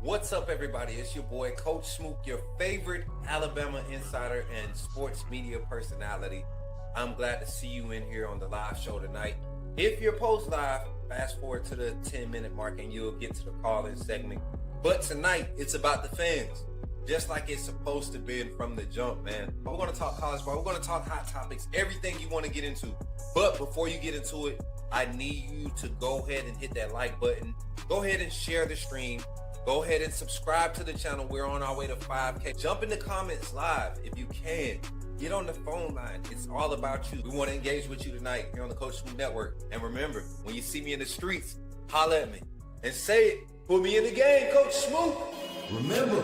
What's up, everybody? It's your boy, Coach Smook, your favorite Alabama insider and sports media personality. I'm glad to see you in here on the live show tonight. If you're post live, fast forward to the 10-minute mark and you'll get to the call-in segment. But tonight, it's about the fans, just like it's supposed to be from the jump, man. We're going to talk college ball. We're going to talk hot topics, everything you want to get into. But before you get into it, I need you to go ahead and hit that like button. Go ahead and share the stream. Go ahead and subscribe to the channel. We're on our way to 5K. Jump in the comments live if you can. Get on the phone line. It's all about you. We want to engage with you tonight here on the Coach Smook Network. And remember, when you see me in the streets, holla at me and say it. Put me in the game, Coach Smook. Remember,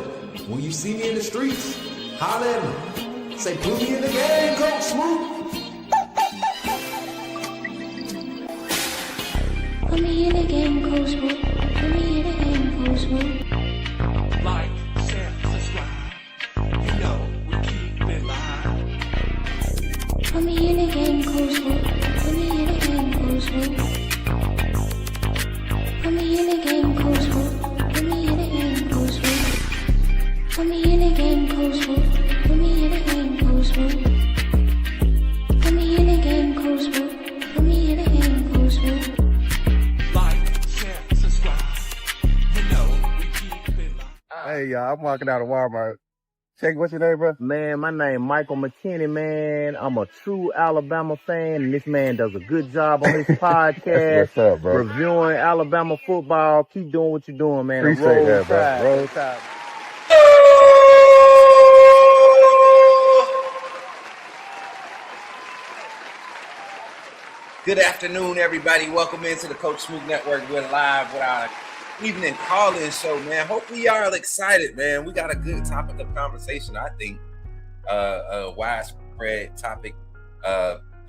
when you see me in the streets, holla at me. Say, put me in the game, Coach Smook. Put me in the game, Coach Smook. Put me in the game, Coach Smook. Like, share, subscribe. You know we keep it live. Put me in the game, Coach Smook. Put me in the game, Coach Smook. Put me in the game, Coach Smook. Put me in the game, Coach Smook. Put me in the game, Coach Smook. Put me in the game, Coach Smook. Put me in the game, Coach Smook. Put me in the game, Coach Smook. Like, share, subscribe. You know we keep it live. Hey, y'all, I'm walking out of Walmart. Check, what's your name, bro? Man, my name Michael McKinney, man. I'm a true Alabama fan, and this man does a good job on his podcast. What's up, bro? Reviewing Alabama football. Keep doing what you're doing, man. Appreciate that, bro. Roll Tide. Good afternoon, everybody. Welcome into the Coach Smook Network. We're live with our evening call-in show, man. Hopefully y'all are excited, man. We got a good topic of conversation, I think. A widespread topic.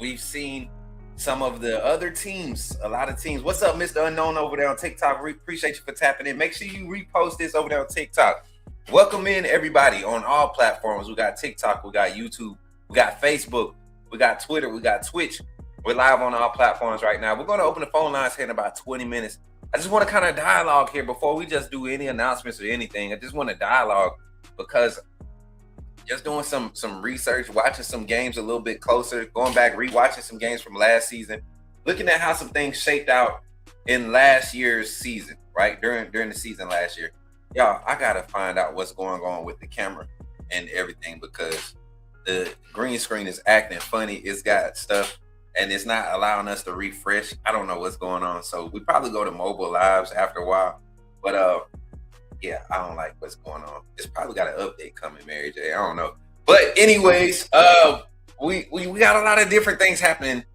We've seen some of the other teams, a lot of teams. What's up, Mr. Unknown over there on TikTok? Appreciate you for tapping in. Make sure you repost this over there on TikTok. Welcome in, everybody, on all platforms. We got TikTok, we got YouTube, we got Facebook, we got Twitter, we got Twitch. We're live on all platforms right now. We're going to open the phone lines here in about 20 minutes. I just want to kind of dialogue here before we just do any announcements or anything. I just want to dialogue because just doing some research, watching some games a little bit closer, going back, rewatching some games from last season, looking at how some things shaped out in last year's season, right? During the season last year. Y'all, I got to find out what's going on with the camera and everything because the green screen is acting funny. It's got stuff and it's not allowing us to refresh. I don't know what's going on. So we probably go to mobile lives after a while. But yeah, I don't like what's going on. It's probably got an update coming, Mary J. I don't know. But anyways, we got a lot of different things happening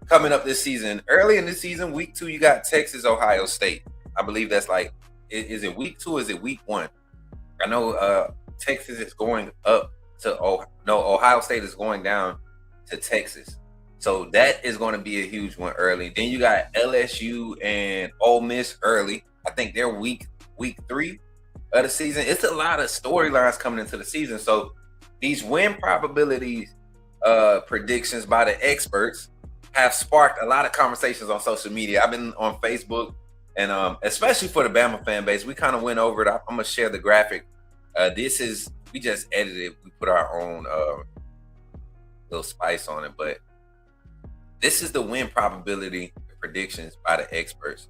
coming up this season. Early in the season, week 2, you got Texas, Ohio State. I believe that's like, is it week 2 or is it week 1? I know Texas is going up to Ohio State is going down to Texas. So that is going to be a huge one early. Then you got LSU and Ole Miss early. I think they're week 3 of the season. It's a lot of storylines coming into the season. So these win probabilities predictions by the experts have sparked a lot of conversations on social media. I've been on Facebook and especially for the Bama fan base, we kind of went over it. I'm going to share the graphic. We just edited. We put our own little spice on it, but this is the win probability predictions by the experts.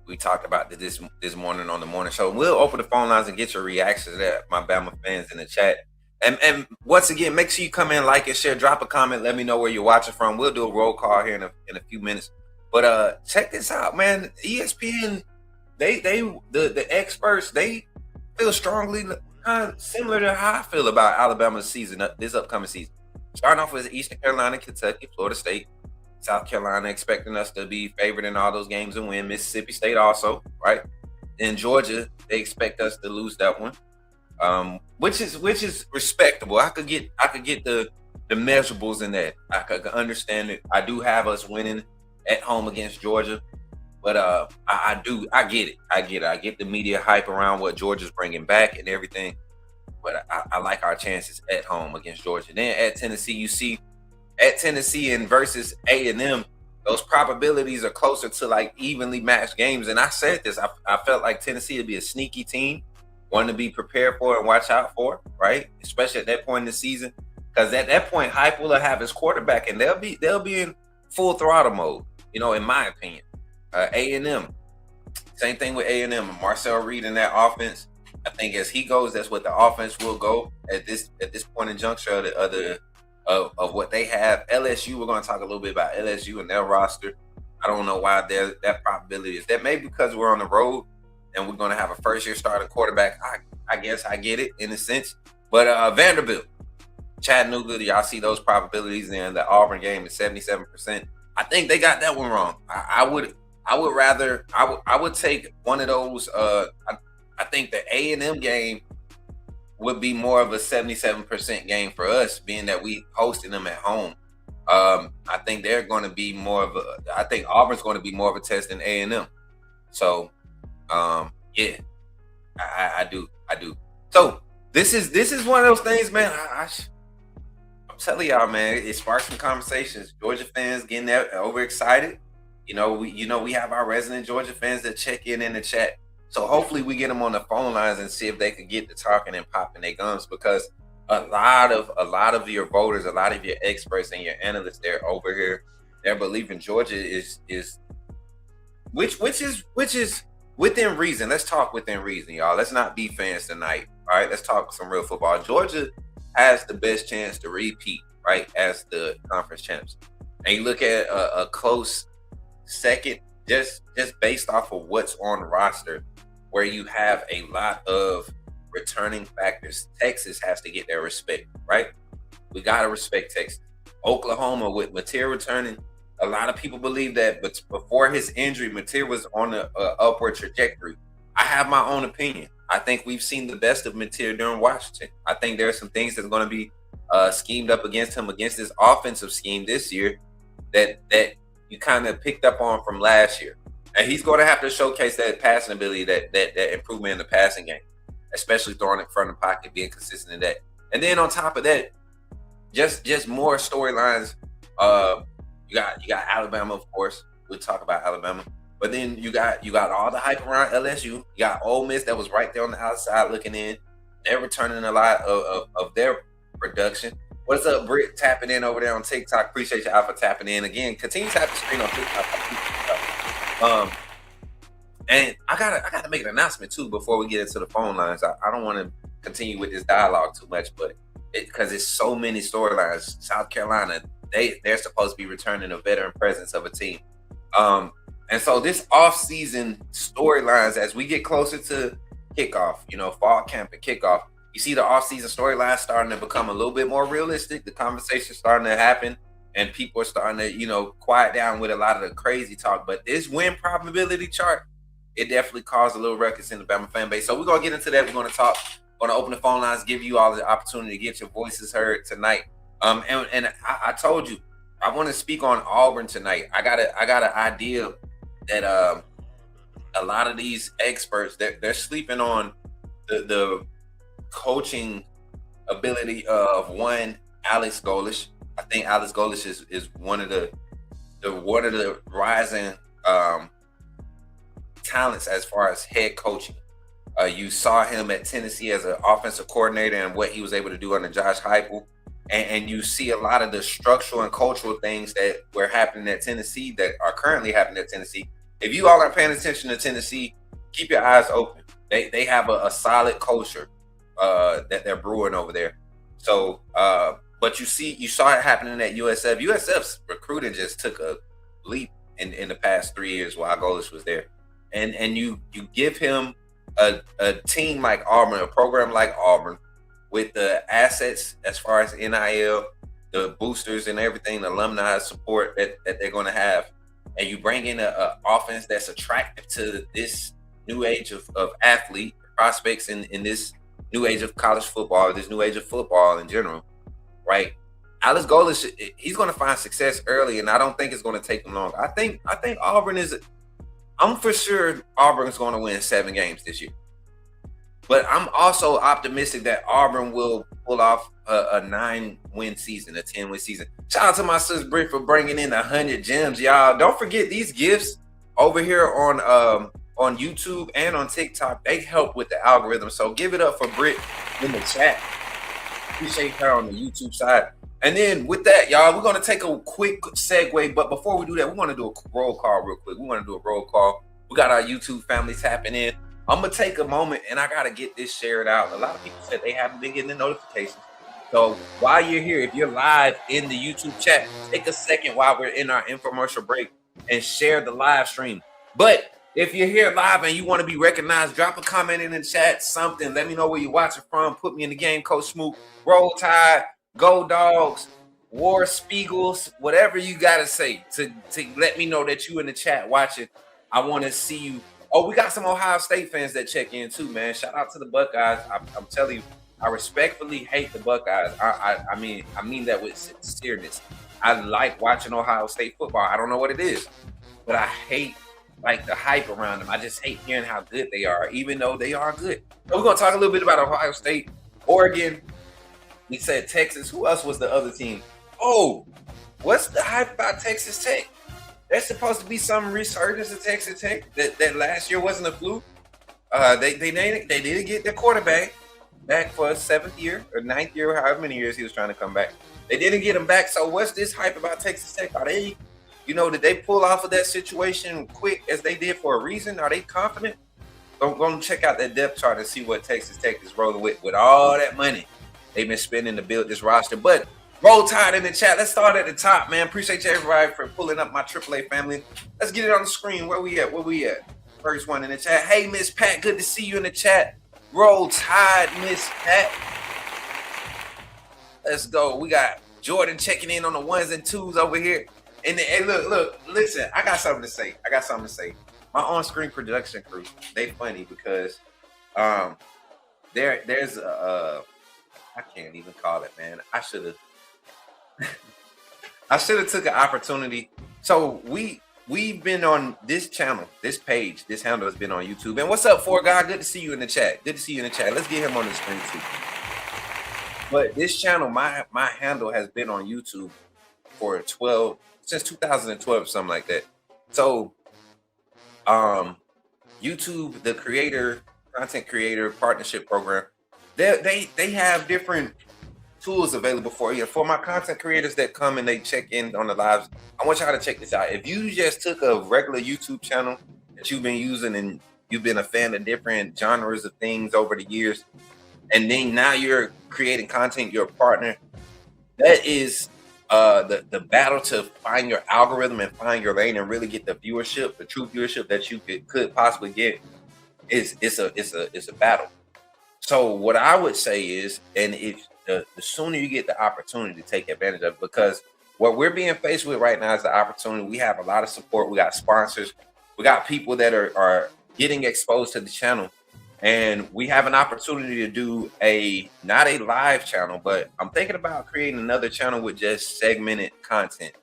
We talked about this morning on the morning show. We'll open the phone lines and get your reactions to that, my Bama fans in the chat. And once again, make sure you come in, like and share, drop a comment, let me know where you're watching from. We'll do a roll call here in a few minutes. But check this out, man. ESPN, the experts, they feel strongly kind of similar to how I feel about Alabama's season, this upcoming season. Starting off with Eastern Carolina, Kentucky, Florida State. South Carolina expecting us to be favored in all those games and win. Mississippi State also, right? In Georgia, they expect us to lose that one, which is respectable. I could get the measurables in that. I could understand it. I do have us winning at home against Georgia, but I get it. I get the media hype around what Georgia's bringing back and everything, but I like our chances at home against Georgia. Then at Tennessee, you see. At Tennessee and versus A&M, those probabilities are closer to like evenly matched games. And I said this, I felt like Tennessee would be a sneaky team one to be prepared for and watch out for, right? Especially at that point in the season, because at that point, Hype will have his quarterback, and they'll be in full throttle mode. In my opinion, A&M, same thing with A&M. Marcel Reed in that offense. I think as he goes, that's what the offense will go at this point in juncture of what they have. LSU, we're going to talk a little bit about LSU and their roster. I don't know why that probability is that. Maybe because we're on the road and we're going to have a first-year starting quarterback. I guess I get it in a sense. But Vanderbilt, Chattanooga, y'all see those probabilities in the Auburn game is 77%. I think they got that one wrong. I would take one of those. I think the A&M game would be more of a 77% game for us, being that we hosting them at home. I think they're going to be more of a. I think Auburn's going to be more of a test than A&M. So, yeah, I do. So this is one of those things, man. I'm telling y'all, man, it sparks some conversations. Georgia fans getting that overexcited. We have our resident Georgia fans that check in the chat. So hopefully we get them on the phone lines and see if they could get to talking and popping their gums, because a lot of your voters, a lot of your experts and your analysts, they're over here. They're believing Georgia is which is within reason. Let's talk within reason, y'all. Let's not be fans tonight. All right, let's talk some real football. Georgia has the best chance to repeat, right, as the conference champs. And you look at a close second, just based off of what's on the roster, where you have a lot of returning factors. Texas has to get their respect, right? We got to respect Texas. Oklahoma, with Mateer returning, a lot of people believe that, but before his injury, Mateer was on an upward trajectory. I have my own opinion. I think we've seen the best of Mateer during Washington. I think there are some things that's going to be schemed up against him, against this offensive scheme this year that you kind of picked up on from last year. And he's going to have to showcase that passing ability, that improvement in the passing game, especially throwing in front of the pocket, being consistent in that. And then on top of that, just more storylines. You got Alabama, of course. We'll talk about Alabama. But then you got all the hype around LSU. You got Ole Miss that was right there on the outside looking in. They're returning a lot of their production. What's up, Britt? Tapping in over there on TikTok. Appreciate you, Alpha, tapping in again. Continue to tap the screen on TikTok. And I gotta make an announcement too before we get into the phone lines. I don't want to continue with this dialogue too much, but because it's so many storylines. South Carolina, they're supposed to be returning a veteran presence of a team. And so this off-season storylines, as we get closer to kickoff, fall camp and kickoff, you see the off-season storylines starting to become a little bit more realistic. The conversation's starting to happen, and people are starting to, quiet down with a lot of the crazy talk. But this win probability chart, it definitely caused a little ruckus in the Bama fan base. So we're going to get into that. We're going to talk. We're going to open the phone lines, give you all the opportunity to get your voices heard tonight. And I told you, I want to speak on Auburn tonight. I got an idea that a lot of these experts, they're sleeping on the coaching ability of one Alex Golesh. I think Alex Golesh is one of the rising talents as far as head coaching. You saw him at Tennessee as an offensive coordinator and what he was able to do under Josh Heupel. And you see a lot of the structural and cultural things that were happening at Tennessee that are currently happening at Tennessee. If you all are paying attention to Tennessee, keep your eyes open. They have a solid culture that they're brewing over there. So, but you saw it happening at USF. USF's recruiting just took a leap in the past 3 years while Golesh was there. And you give him a team like Auburn, a program like Auburn, with the assets as far as NIL, the boosters and everything, the alumni support that they're going to have, and you bring in an offense that's attractive to this new age of athlete prospects in this new age of college football, this new age of football in general, right? Alex Golesh, he's going to find success early, and I don't think it's going to take him long. I think Auburn I'm for sure Auburn's going to win 7 games this year. But I'm also optimistic that Auburn will pull off a 9-win season, a 10-win season. Shout out to my sis Britt for bringing in 100 gems, y'all. Don't forget these gifts over here on on YouTube and on TikTok. They help with the algorithm. So give it up for Britt in the chat. Appreciate her on the YouTube side. And then with that, y'all, we're gonna take a quick segue. But before we do that, we want to do a roll call real quick. We want to do a roll call. We got our YouTube family tapping in. I'm gonna take a moment and I gotta get this shared out. A lot of people said they haven't been getting the notifications. So while you're here, if you're live in the YouTube chat, take a second while we're in our infomercial break and share the live stream. But if you're here live and you want to be recognized, drop a comment in the chat, something. Let me know where you're watching from. Put me in the game, Coach Smook, Roll Tide, Go Dogs, War Spiegels, whatever you gotta say to let me know that you in the chat watching. I want to see you. Oh, we got some Ohio State fans that check in too, man. Shout out to the Buckeyes. I'm telling you, I respectfully hate the Buckeyes. I mean that with sincereness. I like watching Ohio State football. I don't know what it is, but I hate like the hype around them. I just hate hearing how good they are, even though they are good. So we're gonna talk a little bit about Ohio State, Oregon. We said Texas. Who else was the other team? Oh, what's the hype about Texas Tech? There's supposed to be some resurgence of Texas Tech. That last year wasn't a fluke. They didn't get their quarterback back for a 7th year or 9th year, however many years he was trying to come back. They didn't get him back. So what's this hype about Texas Tech? Are they, did they pull off of that situation quick as they did for a reason? Are they confident? Go and check out that depth chart and see what Texas Tech is rolling with all that money they've been spending to build this roster. But Roll Tide in the chat. Let's start at the top, man. Appreciate you everybody for pulling up my AAA family. Let's get it on the screen. Where we at? First one in the chat. Hey, Miss Pat, good to see you in the chat. Roll Tide, Miss Pat. Let's go. We got Jordan checking in on the ones and twos over here. And hey, look, listen, I got something to say. My on-screen production crew, they funny because there's a I can't even call it, man. I should have took an opportunity. So we've been on this channel, this page, this handle has been on YouTube. And what's up, For God? Good to see you in the chat. Let's get him on the screen too. But this channel, my handle has been on YouTube for since 2012, something like that. So YouTube, the content creator partnership program, they have different tools available for you. For my content creators that come and they check in on the lives, I want y'all to check this out. If you just took a regular YouTube channel that you've been using and you've been a fan of different genres of things over the years, and then now you're creating content, you're a partner, that is the battle to find your algorithm and find your lane and really get the viewership, the true viewership that you could possibly get. It's a battle. So what I would say is, and if the sooner you get the opportunity to take advantage of it, because what we're being faced with right now is the opportunity. We have a lot of support. We got sponsors. We got people that are getting exposed to the channel. And we have an opportunity to do not a live channel, but I'm thinking about creating another channel with just segmented content,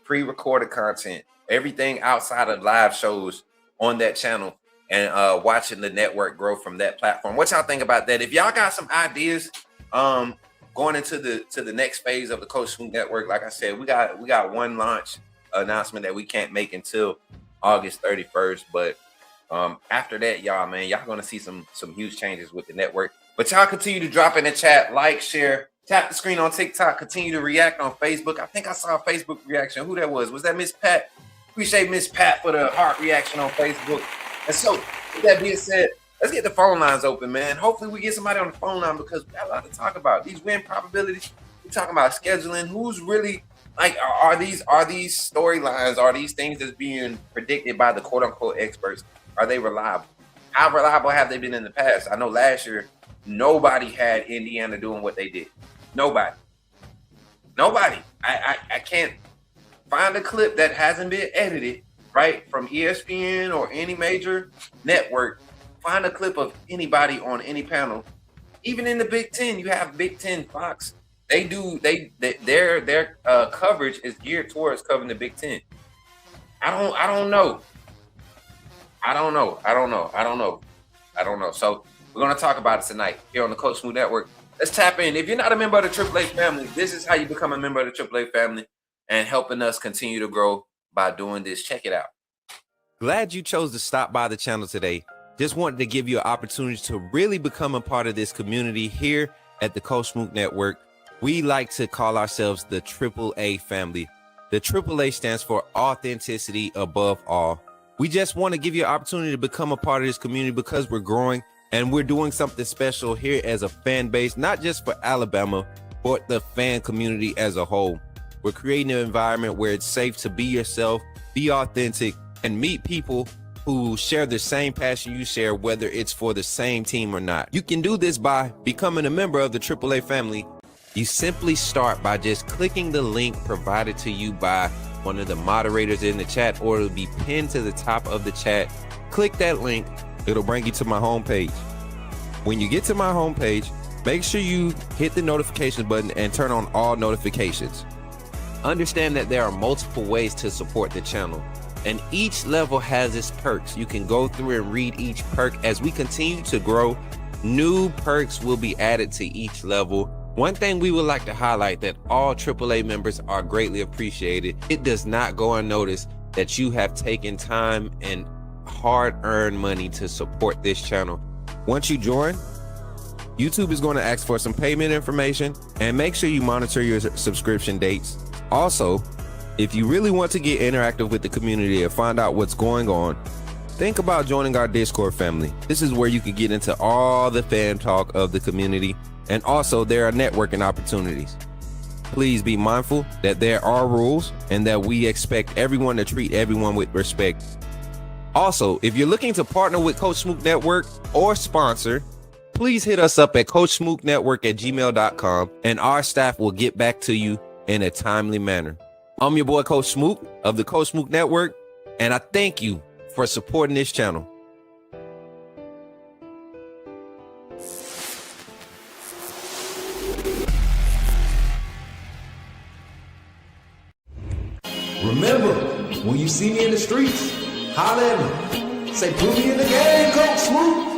pre-recorded content, everything outside of live shows on that channel, and watching the network grow from that platform. What y'all think about that? If y'all got some ideas going into the next phase of the Coach Smook Network, like I said, we got one launch announcement that we can't make until August 31st, but after that, y'all gonna see some huge changes with the network. But y'all continue to drop in the chat, like, share, tap the screen on TikTok, continue to react on Facebook. I think I saw a Facebook reaction. Who that was that Miss Pat? Appreciate Miss Pat for the heart reaction on Facebook. And so with that being said, let's get the phone lines open, man. Hopefully we get somebody on the phone line, because we got a lot to talk about. These win probabilities, we're talking about scheduling, who's really like, are these storylines, are these things that's being predicted by the quote unquote experts, are they reliable? How reliable have they been in the past? I know last year, nobody had Indiana doing what they did. Nobody. I can't find a clip that hasn't been edited, right, from ESPN or any major network. Find a clip of anybody on any panel. Even in the Big Ten, you have Big Ten Fox. Their coverage is geared towards covering the Big Ten. I don't know. So we're going to talk about it tonight here on the Coach Smook Network. Let's tap in. If you're not a member of the AAA family, this is how you become a member of the AAA family and helping us continue to grow by doing this. Check it out. Glad you chose to stop by the channel today. Just wanted to give you an opportunity to really become a part of this community here at the Coach Smook Network. We like to call ourselves the AAA family. The AAA stands for authenticity above all. We just want to give you an opportunity to become a part of this community because we're growing and we're doing something special here as a fan base, not just for Alabama, but the fan community as a whole. We're creating an environment where it's safe to be yourself, be authentic, and meet people who share the same passion you share, whether it's for the same team or not. You can do this by becoming a member of the AAA family. You simply start by just clicking the link provided to you by one of the moderators in the chat, or it'll be pinned to the top of the chat. Click that link, it'll bring you to my homepage. When you get to my homepage, make sure you hit the notification button and turn on all notifications. Understand that there are multiple ways to support the channel, and each level has its perks. You can go through and read each perk. As we continue to grow, new perks will be added to each level. One thing we would like to highlight that all AAA members are greatly appreciated. It does not go unnoticed that you have taken time and hard-earned money to support this channel. Once you join, YouTube is going to ask for some payment information, and make sure you monitor your subscription dates. Also, if you really want to get interactive with the community and find out what's going on, think about joining our Discord family. This is where you can get into all the fan talk of the community, and also there are networking opportunities. Please be mindful that there are rules and that we expect everyone to treat everyone with respect. Also, if you're looking to partner with Coach Smook Network or sponsor, please hit us up at coachsmooknetwork@gmail.com, and our staff will get back to you in a timely manner. I'm your boy Coach Smook of the Coach Smook Network, and I thank you for supporting this channel. Remember, when you see me in the streets, holla at me. Say, put me in the game, Coach Smook.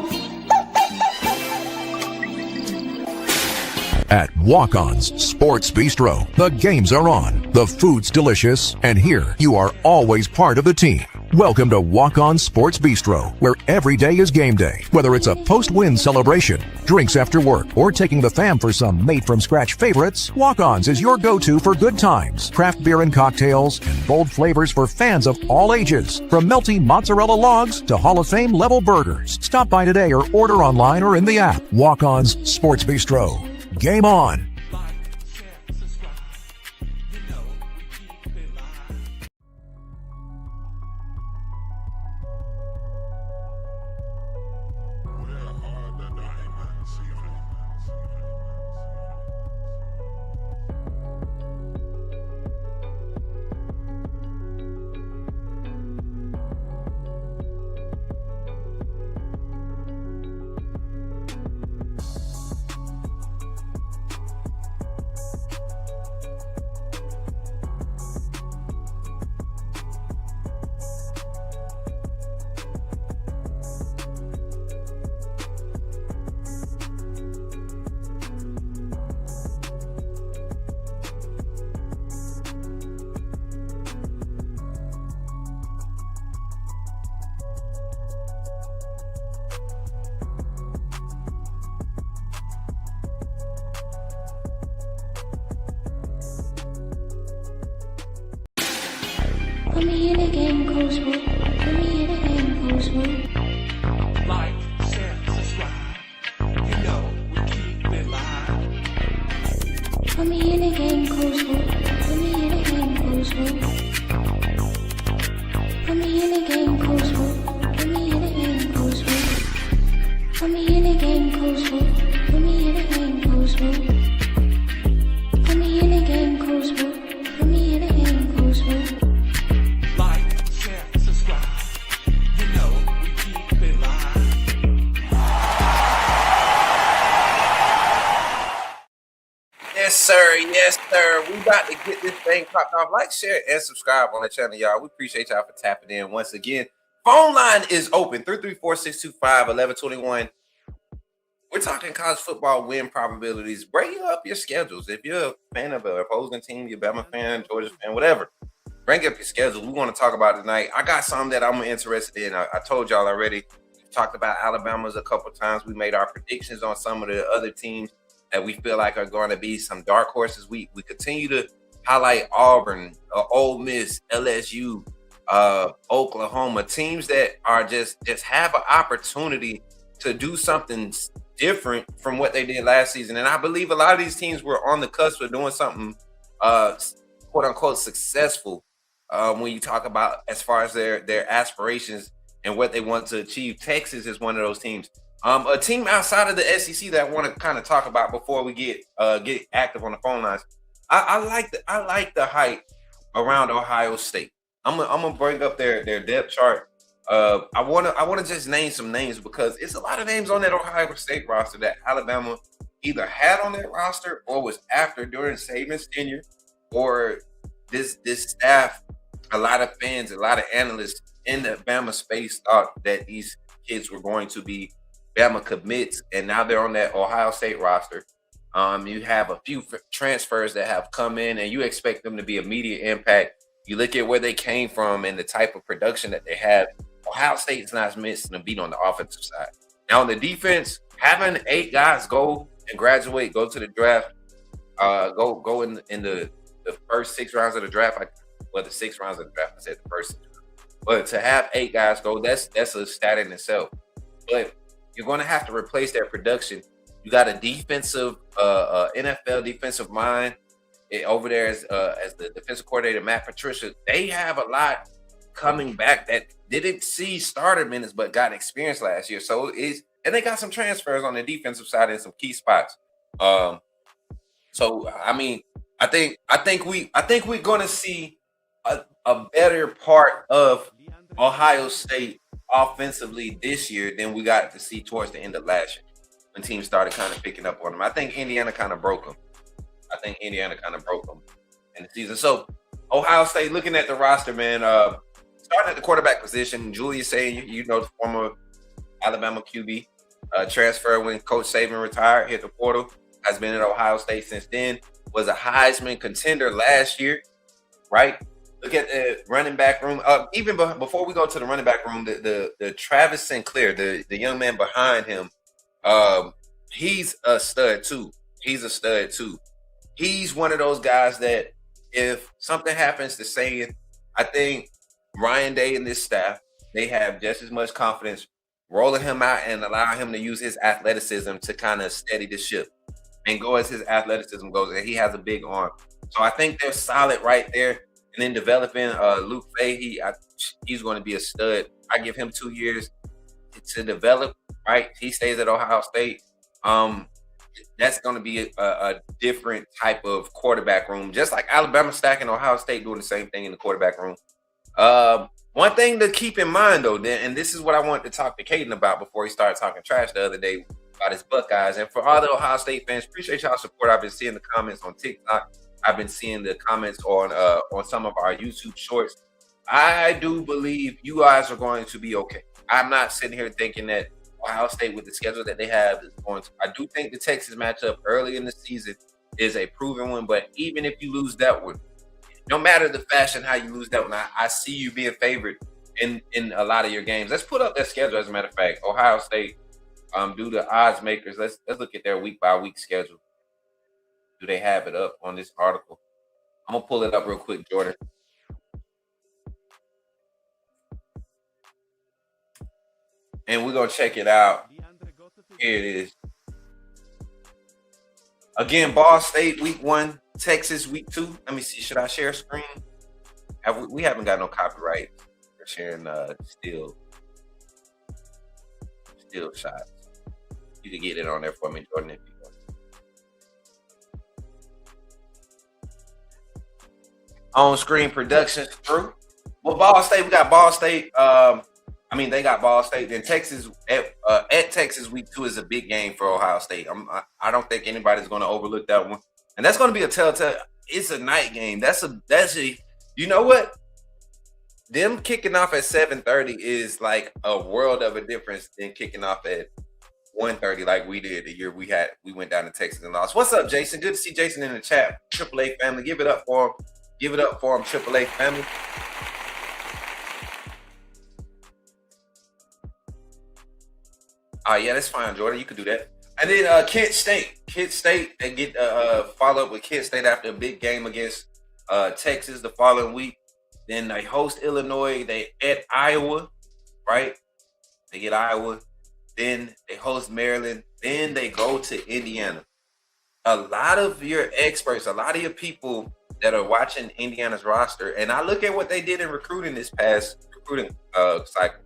At Walk-On's Sports Bistro, the games are on, the food's delicious, and here you are always part of the team. Welcome to Walk-On Sports Bistro, where every day is game day. Whether it's a post-win celebration, drinks after work, or taking the fam for some made-from-scratch favorites, Walk-On's is your go-to for good times, craft beer and cocktails, and bold flavors for fans of all ages. From melty mozzarella logs to Hall of Fame level burgers. Stop by today or order online or in the app. Walk-On's Sports Bistro. Game on. Like, share, subscribe. You know we keep it live. Put me in a game, Coach Smook. Put me in a game, Coach Smook. Like, share, subscribe. You know we keep it live. Put me in a game, Coach Smook. Put me in a game, Coach Smook. Put me in a game, Coach Smook. Put me in a game, Coach Smook. Put me in a game, Coach Smook. Put me in a game, Coach Smook. Put me in a game, Coach Smook. Put me in a game, Coach Smook. Like, share, subscribe. You know we keep it live. Yes, sir. Yes, sir. We about to get this thing popped off. Like, share, and subscribe on the channel, y'all. We appreciate y'all for tapping in once again. Phone line is open, 334-625-1121. We're talking college football win probabilities. Break up your schedules. If you're a fan of an opposing team, you're a Bama fan, Georgia fan, whatever, bring up your schedule. We want to talk about it tonight. I got some that I'm interested in. I told y'all already. We talked about Alabama's a couple times. We made our predictions on some of the other teams that we feel like are going to be some dark horses. We continue to highlight Auburn, Ole Miss, LSU, Oklahoma, teams that are just have an opportunity to do something different from what they did last season. And I believe a lot of these teams were on the cusp of doing something quote unquote successful when you talk about as far as their aspirations and what they want to achieve. Texas is one of those teams. A team outside of the SEC that I want to kind of talk about before we get active on the phone lines. I like the hype around Ohio State. I'm gonna bring up their depth chart. I wanna just name some names because it's a lot of names on that Ohio State roster that Alabama either had on that roster or was after during Saban's tenure, or this staff, a lot of fans, a lot of analysts in the Bama space thought that these kids were going to be Bama commits, and now they're on that Ohio State roster. You have a few transfers that have come in, and you expect them to be immediate impact. You look at where they came from and the type of production that they have. Ohio State's not missing a beat on the offensive side. Now on the defense, having 8 guys go and graduate, go to the draft, go in the first 6 rounds of the draft. The 6 rounds of the draft. I said the first 6 rounds. But to have 8 guys go, that's a stat in itself. But you're going to have to replace their production. You got a defensive, NFL defensive mind over there as the defensive coordinator, Matt Patricia. They have a lot coming back that didn't see starter minutes but got experience last year. So and they got some transfers on the defensive side in some key spots. So I mean, I think we're going to see a better part of Ohio State offensively this year than we got to see towards the end of last year when teams started kind of picking up on them. I think Indiana kind of broke them. in the season. So Ohio State, looking at the roster, man, starting at the quarterback position, Julius Saying, the former Alabama QB, transfer when Coach Saban retired, hit the portal, has been at Ohio State since then, was a Heisman contender last year, right? Look at the running back room. Even before we go to the running back room, the Travis Sinclair, the young man behind him, he's a stud too. He's one of those guys that if something happens to Saying, I think Ryan Day and this staff, they have just as much confidence rolling him out and allowing him to use his athleticism to kind of steady the ship and go as his athleticism goes. And he has a big arm. So I think they're solid right there. And then developing Luke Fahey, he's going to be a stud. I give him 2 years to develop, right? He stays at Ohio State. That's going to be a different type of quarterback room, just like Alabama stacking Ohio State doing the same thing in the quarterback room. One thing to keep in mind, though, and this is what I wanted to talk to Caden about before he started talking trash the other day about his Buckeyes. And for all the Ohio State fans, appreciate y'all support. I've been seeing the comments on TikTok. I've been seeing the comments on some of our YouTube shorts. I do believe you guys are going to be okay. I'm not sitting here thinking that Ohio State, with the schedule that they have, is going to. I do think the Texas matchup early in the season is a proven one, but even if you lose that one, no matter the fashion how you lose that one, I see you being favored in a lot of your games. Let's put up that schedule. As a matter of fact, Ohio State, do the odds makers. Let's look at their week by week schedule. Do they have it up on this article? I'm gonna pull it up real quick, Jordan. And we're gonna check it out. Here it is. Again, Ball State week 1, Texas week 2. Let me see. Should I share screen? We haven't got no copyright for sharing still shots. You can get it on there for me, Jordan, if you want. On-screen productions through. Well, Ball State, we got Ball State. They got Ball State. Then Texas at Texas week 2 is a big game for Ohio State. I don't think anybody's going to overlook that one, and that's going to be a telltale. It's a night game. That's a. You know what? Them kicking off at 7:30 is like a world of a difference than kicking off at 1:30 like we did the year we went down to Texas and lost. What's up, Jason? Good to see Jason in the chat. AAA family, give it up for him. Give it up for them, AAA family. Yeah, that's fine, Jordan. You could do that. And then Kent State, they get follow up with Kent State after a big game against Texas the following week. Then they host Illinois. They at Iowa, right? They get Iowa. Then they host Maryland. Then they go to Indiana. A lot of your experts, a lot of your people that are watching Indiana's roster, and I look at what they did in recruiting this past recruiting cycle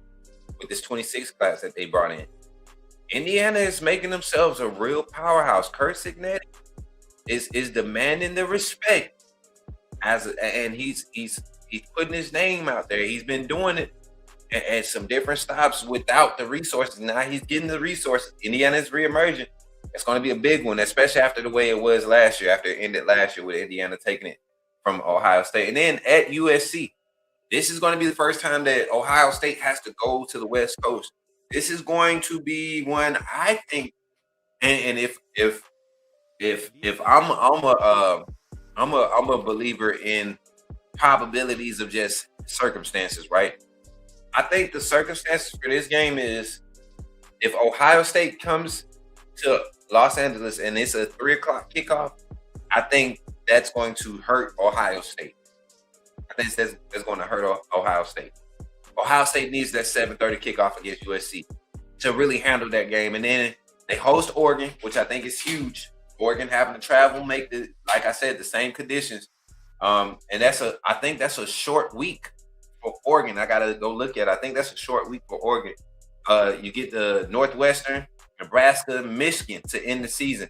with this 26 class that they brought in. Indiana is making themselves a real powerhouse. Kurt Signetti is demanding the respect and he's putting his name out there. He's been doing it at some different stops without the resources. Now he's getting the resources. Indiana's reemerging. It's going to be a big one, especially after the way it was last year, after it ended last year with Indiana taking it from Ohio State. And then at USC, this is going to be the first time that Ohio State has to go to the West Coast. This is going to be one, I think, and if I'm a believer in probabilities of just circumstances, right? I think the circumstances for this game is if Ohio State comes to Los Angeles and it's a 3:00 kickoff, I think that's going to hurt Ohio State. I think that's going to hurt Ohio State. Ohio State needs that 7:30 kickoff against USC to really handle that game. And then they host Oregon, which I think is huge. Oregon having to travel, make like I said, the same conditions. And I think that's a short week for Oregon. I gotta go look at it. I think that's a short week for Oregon. You get the Northwestern, Nebraska, Michigan to end the season.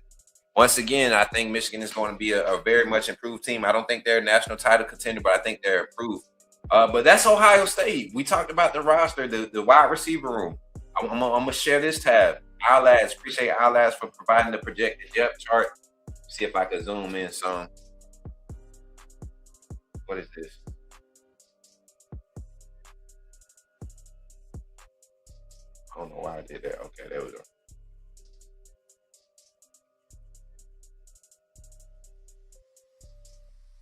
Once again, I think Michigan is going to be a very much improved team. I don't think they're a national title contender, but I think they're improved. But that's Ohio State. We talked about the roster, the wide receiver room. I'm gonna share this tab. Outlast, appreciate Outlast for providing the projected depth chart. See if I can zoom in some. What is this? I don't know why I did that. Okay, there we go.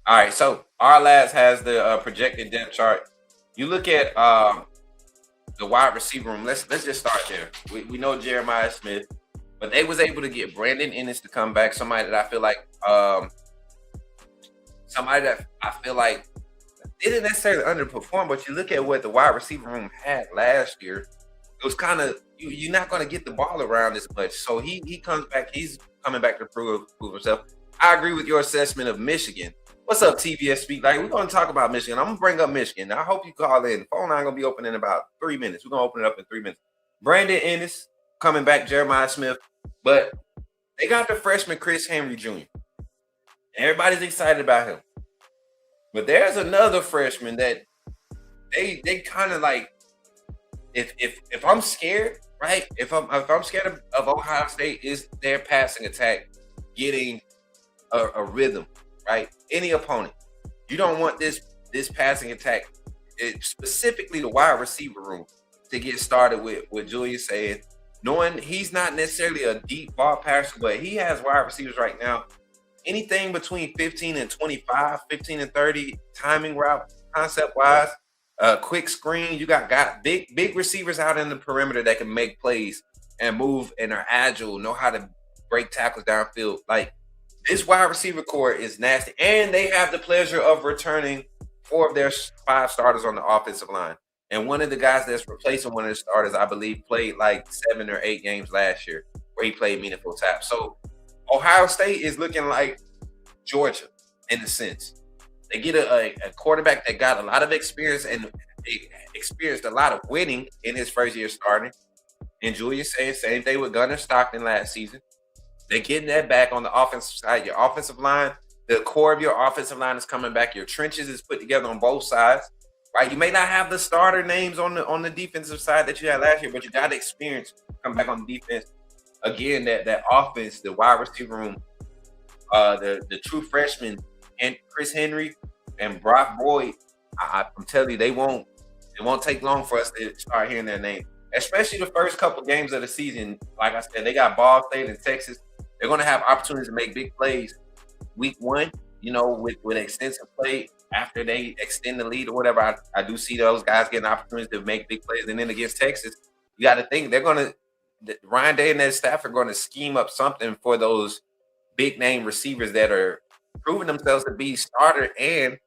All right, so our labs has the projected depth chart. You look at the wide receiver room. Let's just start there. We know Jeremiah Smith, but they was able to get Brandon Ennis to come back. Somebody that I feel like didn't necessarily underperform, but you look at what the wide receiver room had last year. It was kind of you're not going to get the ball around as much. So he comes back. He's coming back to prove himself. I agree with your assessment of Michigan. What's up, TBS Speak? Like, we're going to talk about Michigan. I'm going to bring up Michigan. I hope you call in. The phone line going to be open in about 3 minutes. We're going to open it up in 3 minutes. Brandon Ennis coming back, Jeremiah Smith. But they got the freshman Chris Henry Jr. Everybody's excited about him. But there's another freshman that they kind of like, if I'm scared, right? If I'm scared of Ohio State, is their passing attack getting a rhythm, right? Any opponent, you don't want this passing attack, specifically the wide receiver room, to get started with Julius saying, knowing he's not necessarily a deep ball passer, but he has wide receivers right now, anything between 15 and 25, 15 and 30, timing route, concept wise, quick screen. You got big receivers out in the perimeter that can make plays and move and are agile, know how to break tackles downfield. Like, this wide receiver core is nasty, and they have the pleasure of returning 4 of their 5 starters on the offensive line. And one of the guys that's replacing one of the starters, I believe, played like 7 or 8 games last year where he played meaningful taps. So Ohio State is looking like Georgia in a sense. They get a quarterback that got a lot of experience and experienced a lot of winning in his first year starting. And Julius saying same thing with Gunnar Stockton last season. They're getting that back on the offensive side. Your offensive line, the core of your offensive line is coming back. Your trenches is put together on both sides, right? You may not have the starter names on the defensive side that you had last year, but you got the experience come back on the defense. Again, that offense, the wide receiver room, the true freshmen, and Chris Henry and Brock Boyd, I'm telling you, it won't take long for us to start hearing their name. Especially the first couple games of the season. Like I said, they got Ball State and Texas. They're going to have opportunities to make big plays week 1, with extensive play after they extend the lead or whatever, I do see those guys getting opportunities to make big plays. And then against Texas, you got to think Ryan Day and their staff are going to scheme up something for those big name receivers that are proving themselves to be starter and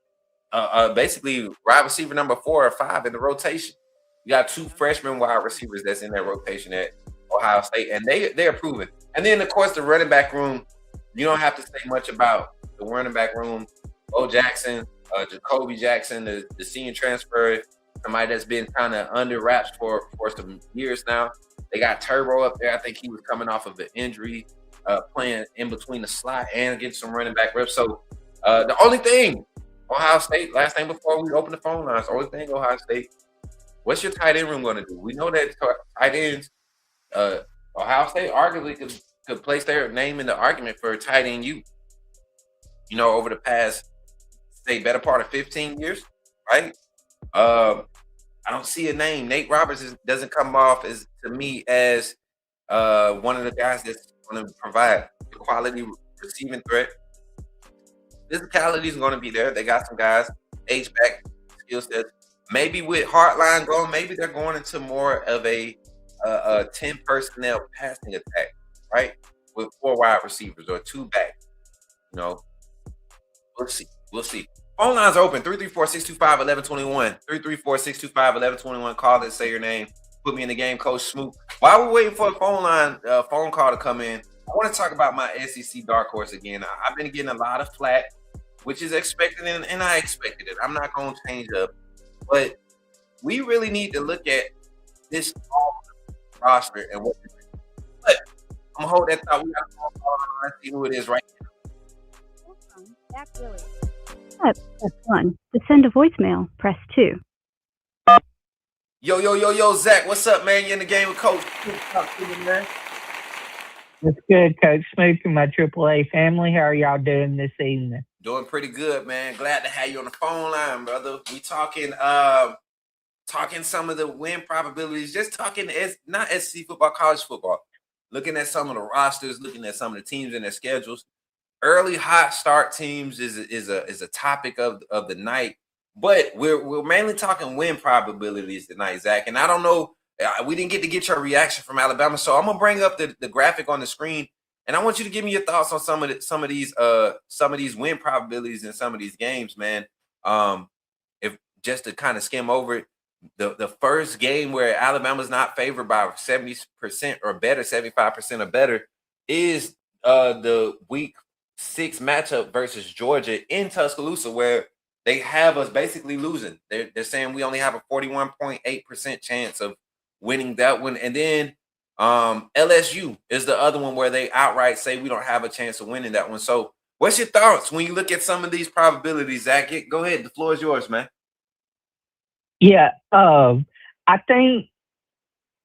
basically wide receiver number 4 or 5 in the rotation. You got 2 freshman wide receivers that's in that rotation at Ohio State, and they're proven. And then of course the running back room, you don't have to say much about the running back room. Bo Jackson, Jacoby Jackson, the senior transfer, somebody that's been kind of under wraps for some years now. They got Turbo up there. I think he was coming off of an injury, playing in between the slot and getting some running back reps. So the only thing, Ohio State, last thing before we open the phone lines, the only thing, Ohio State, what's your tight end room going to do? We know that tight ends, Ohio State arguably could place their name in the argument for tight end youth. You know, over the past, say, better part of 15 years, right? I don't see a name. Nate Roberts doesn't come off as to me as one of the guys that's going to provide the quality receiving threat. Physicality is going to be there. They got some guys, H-back skill sets. Maybe with Hartline going, maybe they're going into more of a 10 personnel passing attack, right? With 4 wide receivers or 2 backs. You know, we'll see. We'll see. Phone lines are open, 334-625-1121. 334-625-1121. Call it, say your name. Put me in the game, Coach Smook. While we're waiting for a phone call to come in, I want to talk about my SEC dark horse again. I've been getting a lot of flack, which is expected, and I expected it. I'm not going to change up. But we really need to look at this roster and what. But I'm going to hold that thought. We got a phone call. Let's see who it is right now. Zach Williams. Press 1. To send a voicemail, press 2. Yo, Zach, what's up, man? You in the game with Coach? Man. What's good, Coach Smook and my AAA family? How are y'all doing this evening? Doing pretty good, man. Glad to have you on the phone line, brother. We talking some of the win probabilities, just talking not SEC football, college football. Looking at some of the rosters, looking at some of the teams and their schedules. Early hot start teams is a topic of the night, but we're mainly talking win probabilities tonight, Zach. And I don't know, we didn't get your reaction from Alabama, so I'm gonna bring up the graphic on the screen, and I want you to give me your thoughts on some of these win probabilities in some of these games, man. If just to kind of skim over it, the first game where Alabama's not favored by 70% or better, 75% or better, is the week 6 matchup versus Georgia in Tuscaloosa, where they have us basically losing. They're saying we only have a 41.8% chance of winning that one. And then LSU is the other one where they outright say we don't have a chance of winning that one. So what's your thoughts when you look at some of these probabilities, Zach? Go ahead. The floor is yours, man. Yeah, I think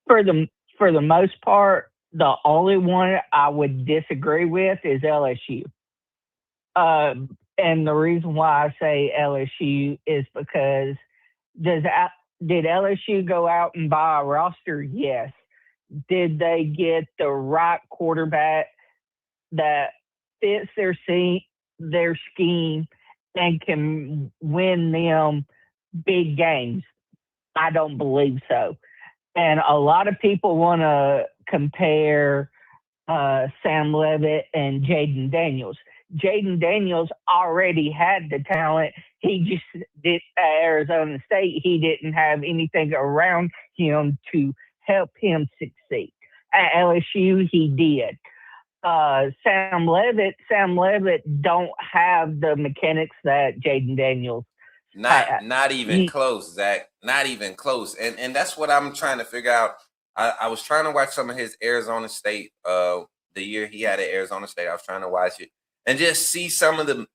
for the most part, the only one I would disagree with is LSU. And the reason why I say LSU is because did LSU go out and buy a roster? Yes. Did they get the right quarterback that fits their scheme and can win them big games? I don't believe so. And a lot of people want to compare Sam Levitt and Jaden Daniels. Jaden Daniels already had the talent. He just did at Arizona State. He didn't have anything around him to help him succeed. At LSU, he did. Sam Levitt don't have the mechanics that Jaden Daniels Not even close, Zach. Not even close. And that's what I'm trying to figure out. I was trying to watch some of his Arizona State, the year he had at Arizona State. I was trying to watch it and just see some of the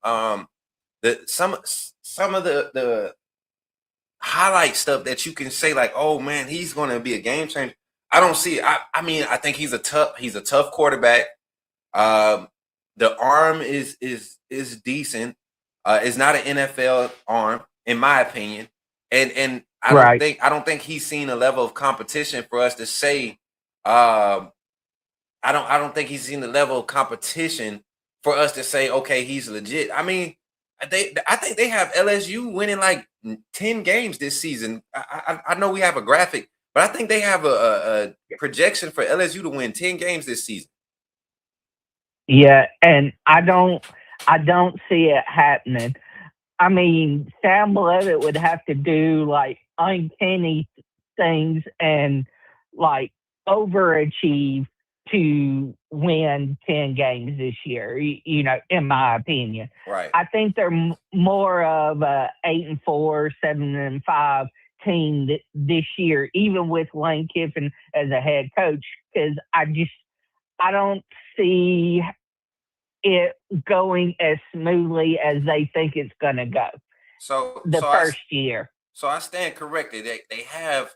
highlight stuff that you can say, like, oh man, he's going to be a game changer. I don't see it. I mean, I think he's a tough quarterback. The arm is decent. It's not an NFL arm, in my opinion, and I don't think he's seen a level of competition for us to say. I don't think he's seen the level of competition for us to say, okay, he's legit. I mean, I think they have LSU winning like 10 games this season. I know we have a graphic, but I think they have a projection for LSU to win 10 games this season. Yeah, and I don't see it happening. I mean, Sam Levitt would have to do like uncanny things and like overachieve to win 10 games this year, in my opinion. Right. I think they're more of a 8-4, 7-5 team this year, even with Lane Kiffin as a head coach, because I don't see it going as smoothly as they think it's going to go. So first year. So I stand corrected. They have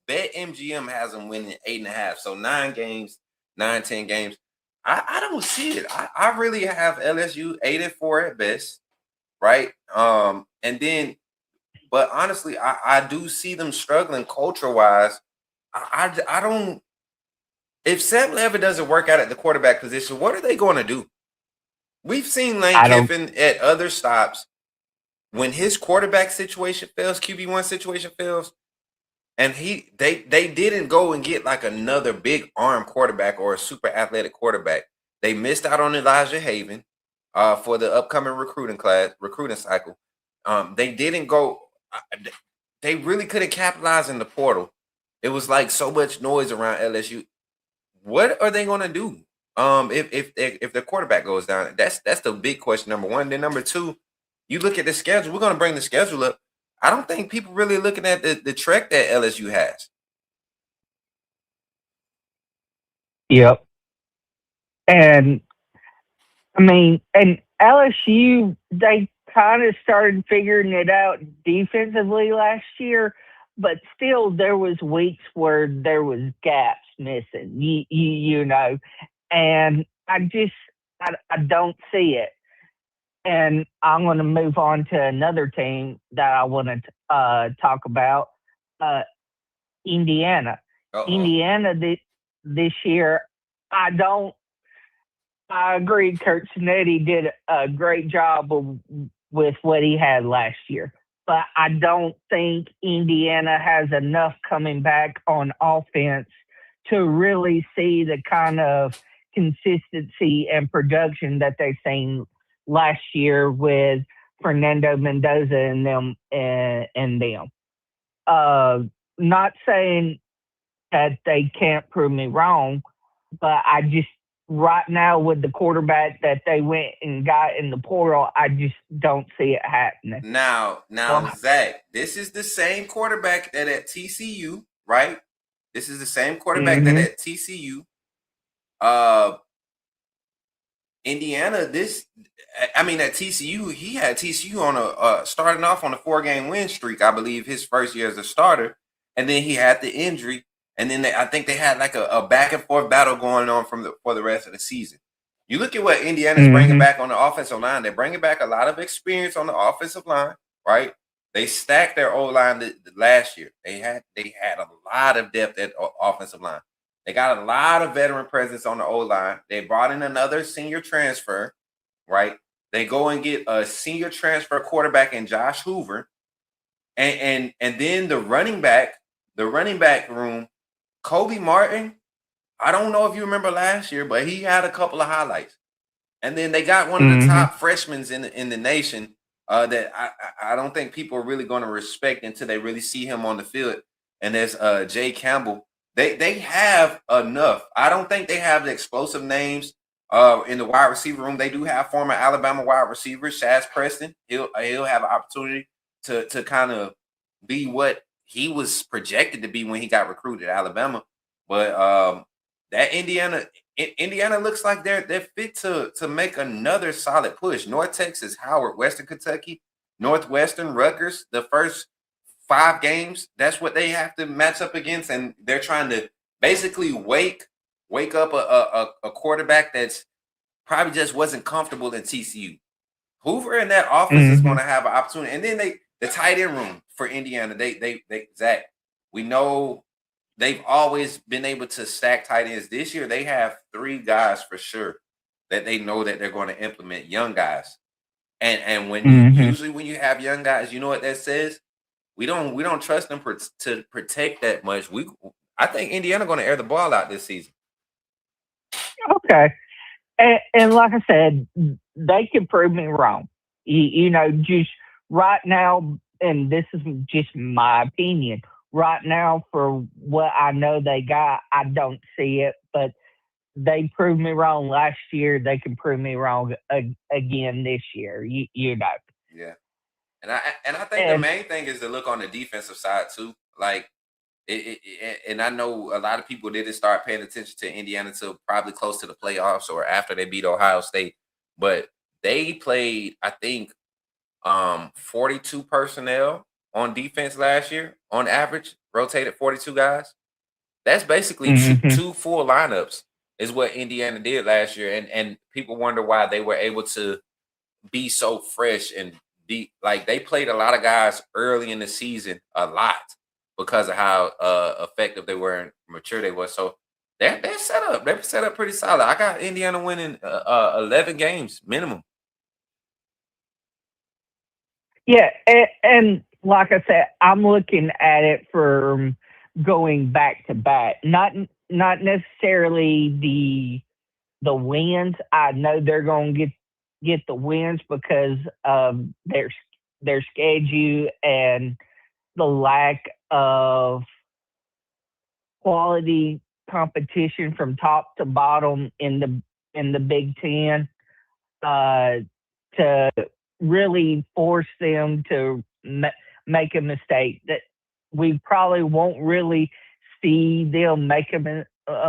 BetMGM has them winning 8.5. So 9 games, 10 games. I don't see it. I really have LSU 8-4 at best, right? And then, but honestly, I do see them struggling culture wise. I don't. If Sam Levitt doesn't work out at the quarterback position, what are they going to do? We've seen Lane Kiffin at other stops when his quarterback situation fails, QB1 situation fails, and they didn't go and get like another big arm quarterback or a super athletic quarterback. They missed out on Elijah Haven for the upcoming recruiting cycle. They didn't go. They really couldn't capitalize in the portal. It was like so much noise around LSU. What are they going to do? If the quarterback goes down, that's the big question. Number one. Then number two, you look at the schedule. We're going to bring the schedule up. I don't think people really looking at the trek that LSU has. Yep. And I mean, and LSU, they kind of started figuring it out defensively last year, but still there was weeks where there was gaps missing, and I don't see it. And I'm going to move on to another team that I want to talk about, Indiana. Uh-oh. Indiana this year, I agree Kurt Cinetti did a great job with what he had last year. But I don't think Indiana has enough coming back on offense to really see the kind of consistency and production that they've seen last year with Fernando Mendoza and them. Not saying that they can't prove me wrong, but I just right now with the quarterback that they went and got in the portal, I just don't see it happening. Now, Zach, this is the same quarterback that at TCU, right? This is the same quarterback that at TCU. Indiana, at TCU, he had TCU on a starting off on a 4-game win streak, I believe, his first year as a starter, and then he had the injury, and then I think they had like a back and forth battle going on for the rest of the season. You look at what Indiana's bringing back on the offensive line. They're bringing back a lot of experience on the offensive line, right? They stacked their O-line last year. They had a lot of depth at offensive line. They got a lot of veteran presence on the O-line. They brought in another senior transfer, right? They go and get a senior transfer quarterback in Josh Hoover. And then the running back room, Kobe Martin, I don't know if you remember last year, but he had a couple of highlights. And then they got one of the top freshmen in the nation that I don't think people are really going to respect until they really see him on the field. And there's Jay Campbell. They have enough. I don't think they have the explosive names in the wide receiver room. They do have former Alabama wide receiver Shaz Preston. He'll have an opportunity to kind of be what he was projected to be when he got recruited at Alabama. But that Indiana looks like they're fit to make another solid push. North Texas, Howard, Western Kentucky, Northwestern, Rutgers, the first 5 games, that's what they have to match up against, and they're trying to basically wake up a quarterback that's probably just wasn't comfortable in TCU. Hoover and that offense is going to have an opportunity, and then the tight end room for Indiana. They Zach, we know they've always been able to stack tight ends. This year they have 3 guys for sure that they know that they're going to implement, young guys. And when you Mm-hmm. usually when you have young guys, you know what that says? We don't trust them to protect that much. I think Indiana going to air the ball out this season. Okay. And like I said, they can prove me wrong. Just right now, and this is just my opinion. Right now, for what I know they got, I don't see it. But they proved me wrong last year. They can prove me wrong again this year. Yeah, and I think the And main thing is to look on the defensive side too. Like and I know a lot of people didn't start paying attention to Indiana until probably close to the playoffs or after they beat Ohio State, but they played, I think, 42 personnel on defense last year on average, rotated 42 guys. That's basically mm-hmm. two full lineups is what Indiana did last year, and people wonder why they were able to be so fresh and deep. Like they played a lot of guys early in the season, a lot, because of how effective they were and mature they were. So they're set up. They're set up pretty solid. I got Indiana winning 11 games minimum. Yeah, and like I said, I'm looking at it from going back to back, not necessarily the wins. I know they're going to get the wins because of their schedule and the lack of quality competition from top to bottom in the Big Ten. To really force them to make a mistake that we probably won't really see them make a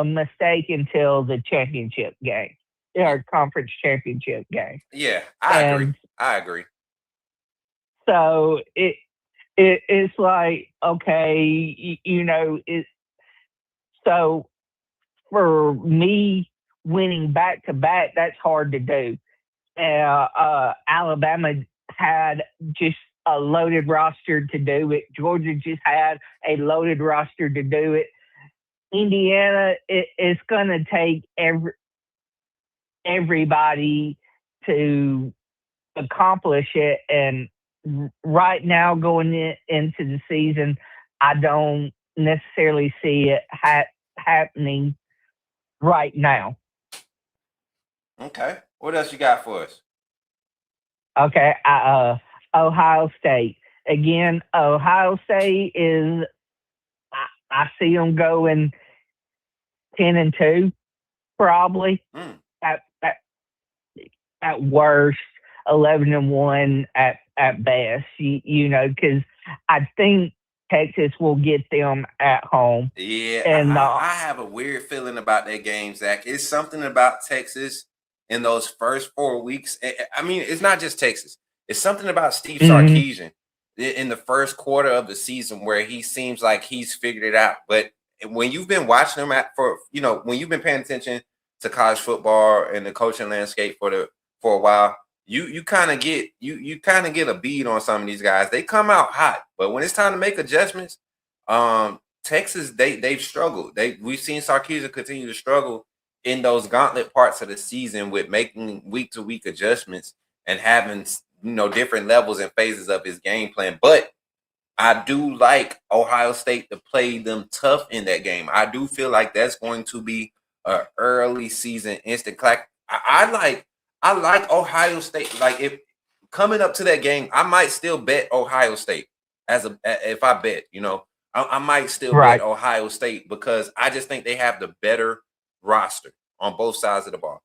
mistake until the championship game or conference championship game. Yeah, I agree. And I agree. so it's like, okay, so for me winning back to back, that's hard to do. Alabama had just a loaded roster to do it. Georgia just had a loaded roster to do it. Indiana, it's going to take everybody to accomplish it. And right now, going into the season, I don't necessarily see it happening right now. Okay. What else you got for us? Okay. Ohio State. Again, Ohio State is, I see them going 10-2, probably. At worst, 11-1 at best. Because I think Texas will get them at home. Yeah, and I have a weird feeling about that game, Zach. It's something about Texas in those first 4 weeks. I mean, it's not just Texas. It's something about Steve Sarkisian in the first quarter of the season where he seems like he's figured it out. But when you've been watching him when you've been paying attention to college football and the coaching landscape for a while, you kind of get a bead on some of these guys. They come out hot, but when it's time to make adjustments, Texas they've struggled. We've seen Sarkisian continue to struggle in those gauntlet parts of the season with making week to week adjustments and having different levels and phases of his game plan. But I do like Ohio State to play them tough in that game. I do feel like that's going to be an early season instant clack. I like Ohio State. Like if coming up to that game, I might still bet Ohio State if I bet, I might still bet Ohio State because I just think they have the better roster on both sides of the ball.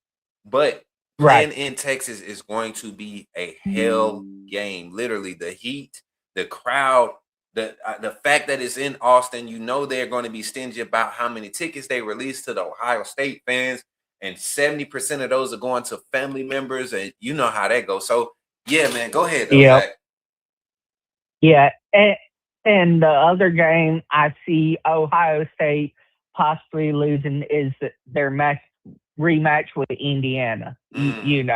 But playing in Texas is going to be a hell game. Literally, the heat, the crowd, the fact that it's in Austin, they're going to be stingy about how many tickets they release to the Ohio State fans, and 70% of those are going to family members, and you know how that goes. So, yeah, man, go ahead, though, Zach. Yeah, and the other game I see Ohio State possibly losing is their rematch with Indiana. And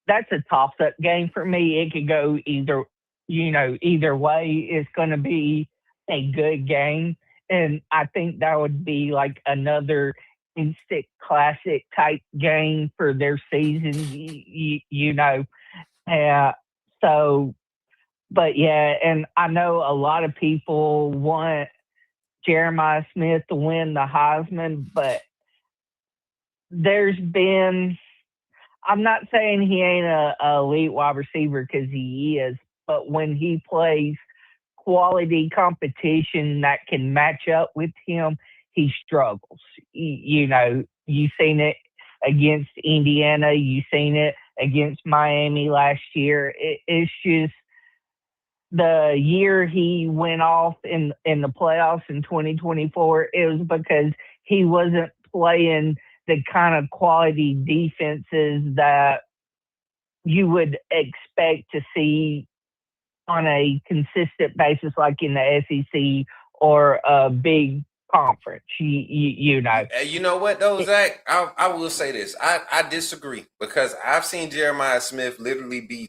that's a toss-up game for me. It could go either way. It's going to be a good game, and I think that would be like another instant classic type game for their season, so, but yeah, and I know a lot of people want Jeremiah Smith to win the Heisman, but I'm not saying he ain't a elite wide receiver, because he is, but when he plays quality competition that can match up with him, he struggles. You've seen it against Indiana, you've seen it against Miami last year. It's just the year he went off in the playoffs in 2024, it was because he wasn't playing the kind of quality defenses that you would expect to see on a consistent basis, like in the SEC or a big conference. You know. You know what though, Zach? I will say this. I disagree, because I've seen Jeremiah Smith literally be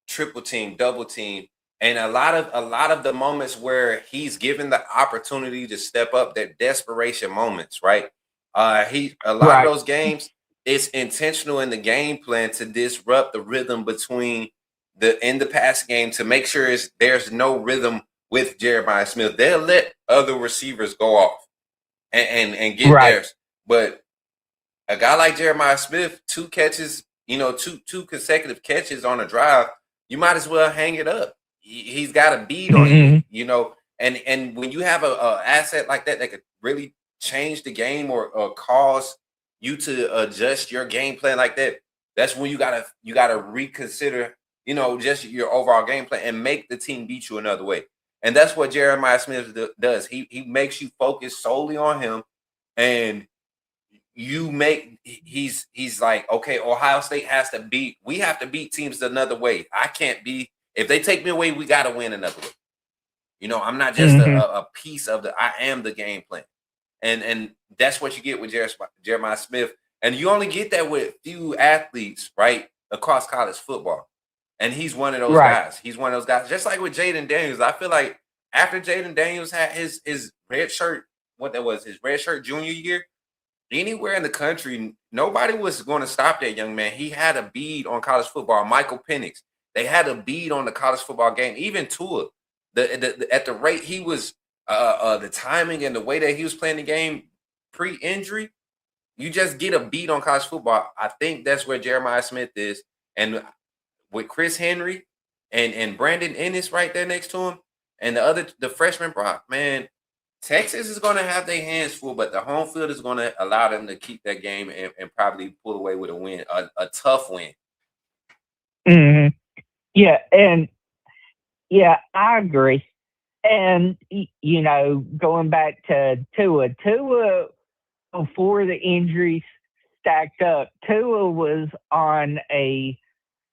triple team, double team, and a lot of the moments where he's given the opportunity to step up, that desperation moments, right? A lot of those games, it's intentional in the game plan to disrupt the rhythm between in the pass game, to make sure there's no rhythm with Jeremiah Smith. They'll let other receivers go off and get theirs. But a guy like Jeremiah Smith, two catches, two consecutive catches on a drive, you might as well hang it up. He's got a bead on you, and when you have a asset like that could really change the game or cause you to adjust your game plan like that, that's when you gotta reconsider, just your overall game plan and make the team beat you another way. And that's what Jeremiah Smith does. He makes you focus solely on him, and he's like, okay, Ohio State we have to beat teams another way. If they take me away, we got to win another way. I'm not just a piece of I am the game plan. And that's what you get with Jeremiah Smith. And you only get that with few athletes, right, across college football. And he's one of those guys. He's one of those guys. Just like with Jaden Daniels. I feel like after Jaden Daniels had his red shirt, his red shirt junior year, anywhere in the country, nobody was going to stop that young man. He had a bead on college football. Michael Penix, they had a bead on the college football game. Even Tua, at the rate he was, the timing and the way that he was playing the game pre-injury, you just get a beat on college football. I think that's where Jeremiah Smith is. And with Chris Henry and Brandon Ennis right there next to him, and the freshman Brock, man, Texas is going to have their hands full, but the home field is going to allow them to keep that game and probably pull away with a win, a tough win. Yeah, and I agree. And, going back to Tua before the injuries stacked up, Tua was on a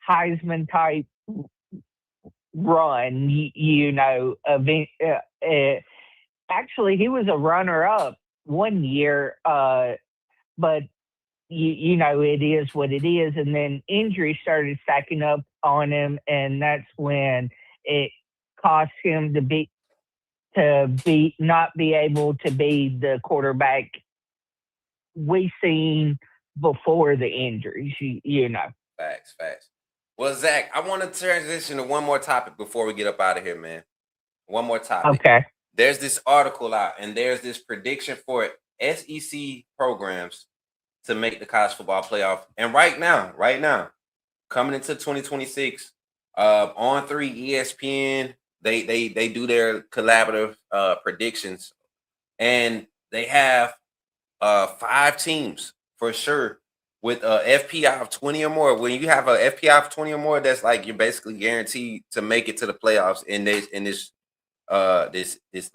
Heisman type run, actually, he was a runner-up one year, but, it is what it is. And then injuries started stacking up on him, and that's when it cost him not be able to be the quarterback we seen before the injuries, Facts. Well, Zach, I want to transition to one more topic before we get up out of here, man. One more topic. Okay. There's this article out, and there's this prediction for SEC programs to make the college football playoff. And right now, coming into 2026, on 3 ESPN, they do their collaborative predictions, and they have 5 teams for sure with FPI of 20 or more. When you have a FPI of 20 or more, that's like you're basically guaranteed to make it to the playoffs in this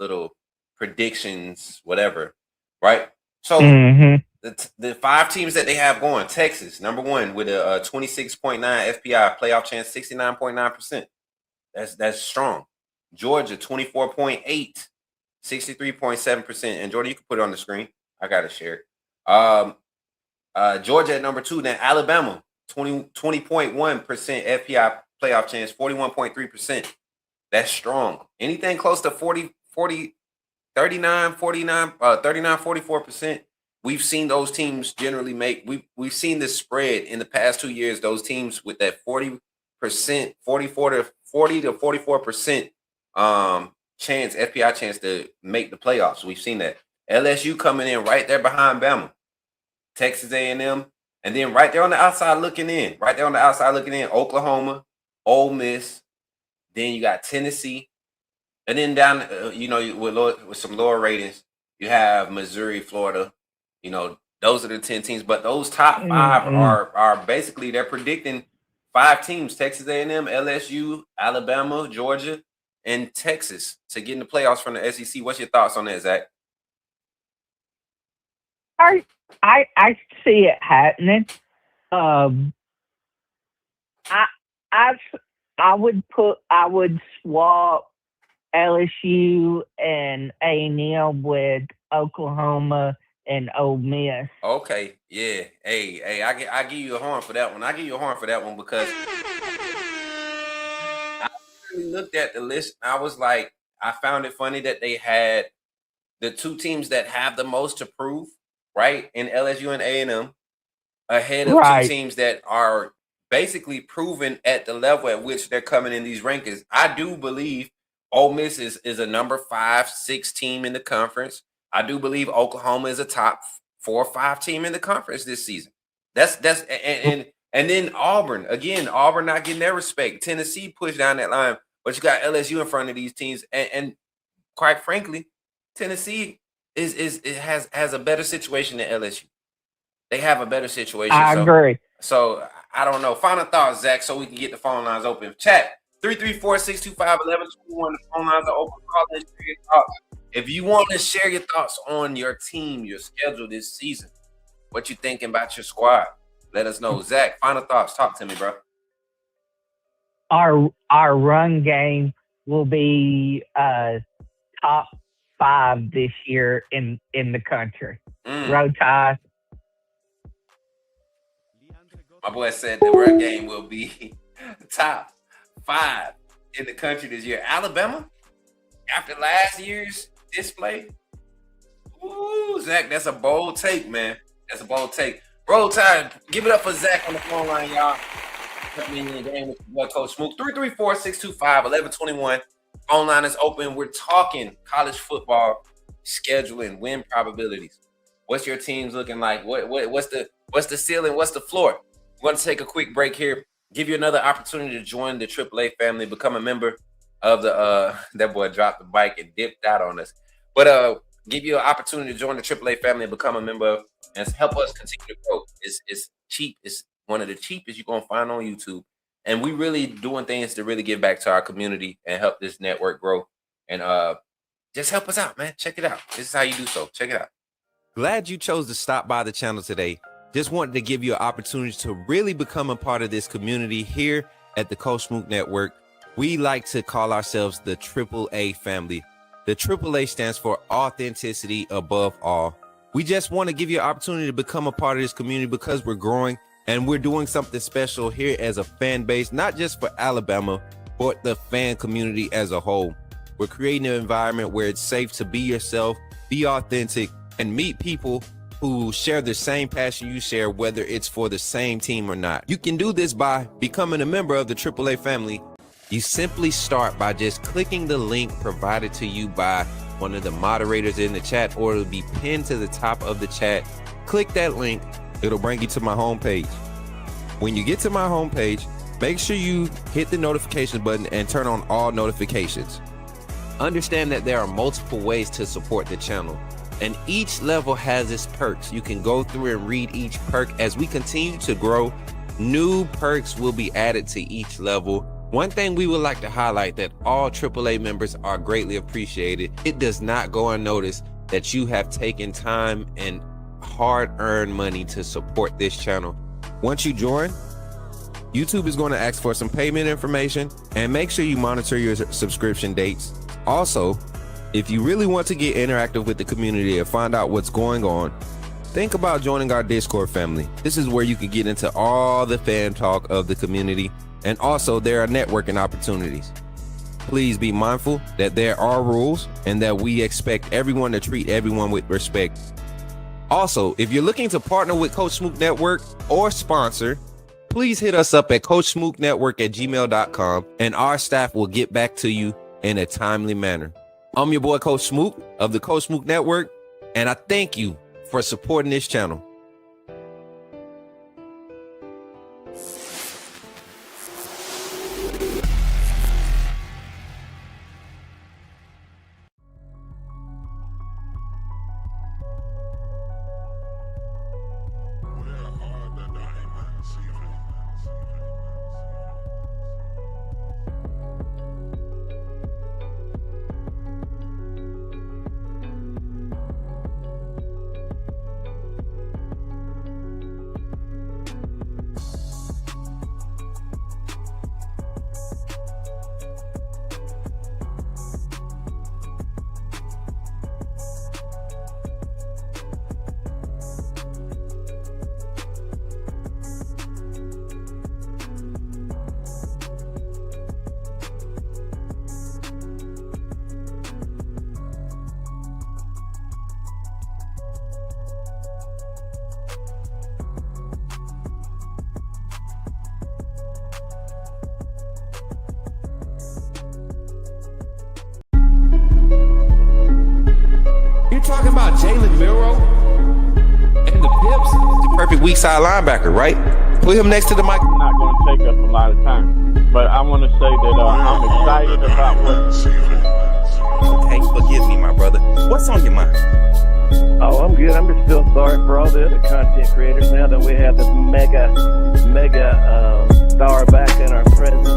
little predictions, whatever, right? So the 5 teams that they have going: Texas, number 1 with a 26.9 FPI playoff chance, 69.9%. That's strong. Georgia, 24.8, 63.7%. And Jordan, you can put it on the screen. I got to share it. Georgia at number 2. Then Alabama, 20.1% FPI playoff chance, 41.3%. That's strong. Anything close to 44%, we've seen those teams generally make. We've seen this spread in the past 2 years. Those teams with that 40%, 40 to 44% chance, FPI chance to make the playoffs. We've seen that. LSU coming in right there behind Bama, Texas A&M, and then right there on the outside looking in, Oklahoma, Ole Miss. Then you got Tennessee, and then down, with some lower ratings, you have Missouri, Florida. Those are the 10 teams. But those top five are basically, they're predicting 5 teams: Texas A&M, LSU, Alabama, Georgia, and Texas to get in the playoffs from the SEC. What's your thoughts on that, Zach? I see it happening. I would swap LSU and A&M with Oklahoma and Ole Miss. Okay, yeah. Hey, I give you a horn for that one. Because I really looked at the list. And I was like, I found it funny that they had the 2 teams that have the most to prove, right, in LSU and A&M, ahead of 2 teams that are basically proven at the level at which they're coming in these rankings. I do believe Ole Miss is a number 5, 6 team in the conference. I do believe Oklahoma is a top 4 or 5 team in the conference this season. And then Auburn not getting their respect. Tennessee pushed down that line, but you got LSU in front of these teams, and quite frankly, Tennessee has a better situation than LSU. They have a better situation. I agree. So I don't know. Final thoughts, Zach, so we can get the phone lines open. Chat 334-625-1121. The phone lines are open. Call and share your thoughts. If you want to share your thoughts on your team, your schedule this season, what you thinking about your squad, let us know. Zach, final thoughts. Talk to me, bro. Our run game will be top 5 this year in the country. Road Tide. My boy said the run game will be top 5 in the country this year. Alabama, after last year's display, ooh, Zach, that's a bold take, man. That's a bold take. Roll Tide, give it up for Zach on the phone line, y'all. Put me in the game with your boy, Coach Smook. 334-625-1121. Phone line is open. We're talking college football scheduling, win probabilities. What's your teams looking like? What's the ceiling? What's the floor? We're going to take a quick break here. Give you another opportunity to join the AAA family, become a member of the that boy dropped the bike and dipped out on us. But give you an opportunity to join the AAA family and become a member and help us continue to grow. It's cheap. It's one of the cheapest you're going to find on YouTube. And we really doing things to really give back to our community and help this network grow. And just help us out, man. Check it out. This is how you do so. Check it out. Glad you chose to stop by the channel today. Just wanted to give you an opportunity to really become a part of this community here at the Coach Smook Network. We like to call ourselves the AAA family. The AAA stands for authenticity above all. We just want to give you an opportunity to become a part of this community because we're growing and we're doing something special here as a fan base, not just for Alabama, but the fan community as a whole. We're creating an environment where it's safe to be yourself, be authentic, and meet people who share the same passion you share, whether it's for the same team or not. You can do this by becoming a member of the AAA family. You simply start by just clicking the link provided to you by one of the moderators in the chat, or it'll be pinned to the top of the chat. Click that link. It'll bring you to my homepage. When you get to my homepage, make sure you hit the notification button and turn on all notifications. Understand that there are multiple ways to support the channel, and each level has its perks. You can go through and read each perk. As we continue to grow, new perks will be added to each level. One thing we would like to highlight that all AAA members are greatly appreciated. It does not go unnoticed that you have taken time and hard-earned money to support this channel. Once you join, YouTube is going to ask for some payment information, and make sure you monitor your subscription dates. Also, if you really want to get interactive with the community and find out what's going on, think about joining our Discord family. This is where you can get into all the fan talk of the community, and also there are networking opportunities. Please be mindful that there are rules and that we expect everyone to treat everyone with respect. Also, if you're looking to partner with Coach Smook Network or sponsor, please hit us up at coachsmooknetwork@gmail.com and our staff will get back to you in a timely manner. I'm your boy, Coach Smook of the Coach Smook Network, and I thank you for supporting this channel. You're talking about Jalen Milroe and the Pips? The perfect weak side linebacker, right? Put him next to the mic. Not going to take us a lot of time, but I want to say that I'm excited about what. Okay, forgive me, my brother. What's on your mind? Oh, I'm good. I'm just still sorry for all the other content creators now that we have this mega star back in our presence.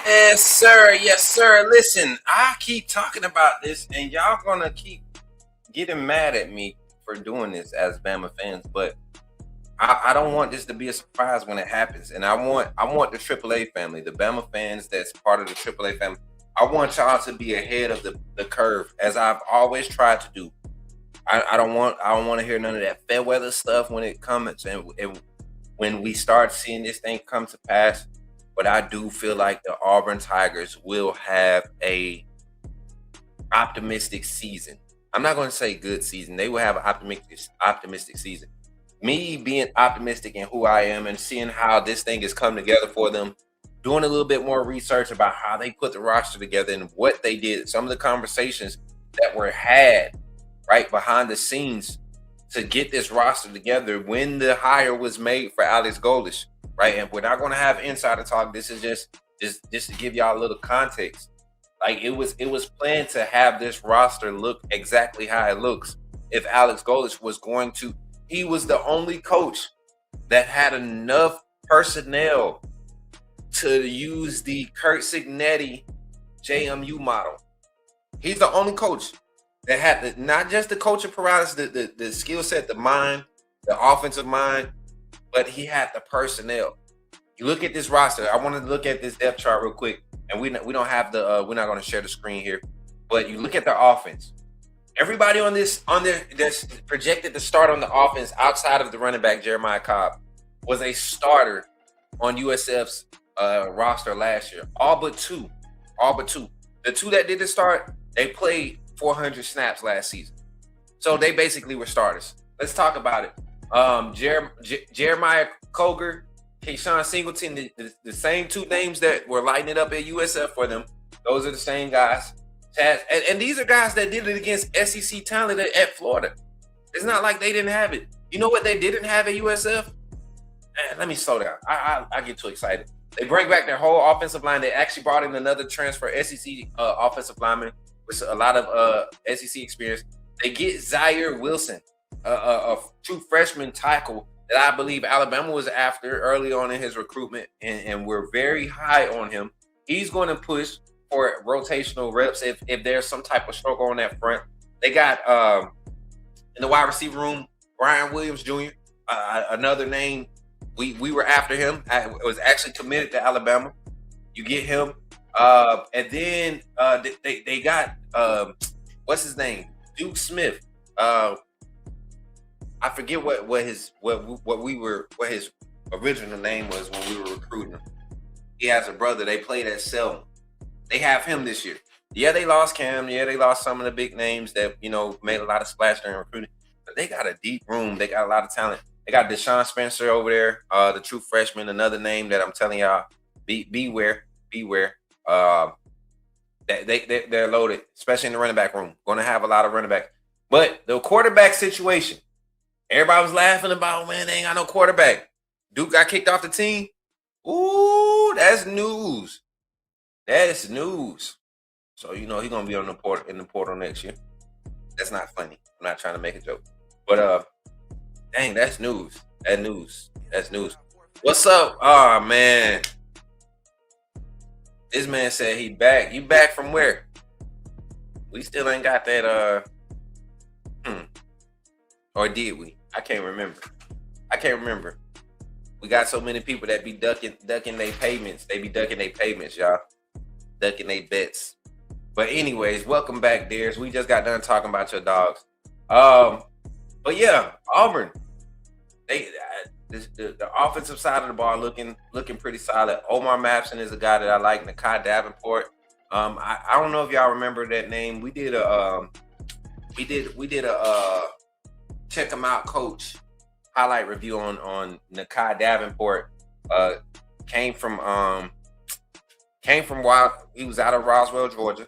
Yes, sir. Yes, sir. Listen, I keep talking about this, and y'all gonna keep getting mad at me for doing this as Bama fans, but I don't want this to be a surprise when it happens. And I want the AAA family, the Bama fans that's part of the AAA family, I want y'all to be ahead of the curve, as I've always tried to do. I don't want to hear none of that fair weather stuff when it comes, and when we start seeing this thing come to pass. But I do feel like the Auburn Tigers will have a optimistic season. I'm not going to say good season. They will have an optimistic season. Me being optimistic in who I am and seeing how this thing has come together for them, doing a little bit more research about how they put the roster together and what they did, some of the conversations that were had right behind the scenes to get this roster together when the hire was made for Alex Golesh, right? And we're not going to have insider talk. This is just to give y'all a little context. Like it was planned to have this roster look exactly how it looks. If Alex Golesh was going to, he was the only coach that had enough personnel to use the Kurt Cignetti JMU model. He's the only coach that had not just the coaching apparatus, the skill set, the mind, the offensive mind, but he had the personnel. You look at this roster. I want to look at this depth chart real quick, and we don't have the we're not going to share the screen here, but you look at their offense. Everybody on that's projected to start on the offense outside of the running back Jeremiah Cobb was a starter on USF's roster last year. All but two. The two that didn't start, they played 400 snaps last season, so they basically were starters. Let's talk about it. Jeremiah Coger, Keyshawn Singleton, the same two names that were lighting it up at USF for them. Those are the same guys. And these are guys that did it against SEC talent at Florida. It's not like they didn't have it. You know what they didn't have at USF? Man, let me slow down. I get too excited. They bring back their whole offensive line. They actually brought in another transfer SEC offensive lineman with a lot of SEC experience. They get Zaire Wilson, a true freshman tackle that I believe Alabama was after early on in his recruitment, and we're very high on him. He's going to push for rotational reps if there's some type of struggle on that front. They got in the wide receiver room, Brian Williams Jr., another name. We were after him. I was actually committed to Alabama. You get him. And then they got what's his name? Duke Smith. I forget what his original name was when we were recruiting him. He has a brother. They played at Selma. They have him this year. Yeah, they lost Cam. Yeah, they lost some of the big names that, made a lot of splash during recruiting. But they got a deep room. They got a lot of talent. They got Deshaun Spencer over there, the true freshman, another name that I'm telling y'all, beware. They're loaded, especially in the running back room. Going to have a lot of running back. But the quarterback situation, everybody was laughing about, man, they ain't got no quarterback. Duke got kicked off the team. Ooh, that's news. That's news. So, he's going to be in the portal next year. That's not funny. I'm not trying to make a joke. But, dang, that's news. That's news. What's up? Oh, man. This man said he back. You back from where? We still ain't got that, Or did we? I can't remember. We got so many people that be ducking their payments. They be ducking their payments, y'all. Ducking their bets. But anyways, welcome back, dears. We just got done talking about your dogs. But yeah, Auburn. The offensive side of the ball looking pretty solid. Omar Mapson is a guy that I like. Nakai Davenport. I don't know if y'all remember that name. We did a check him out, coach highlight review on Nakai Davenport. Came from while he was out of Roswell, Georgia.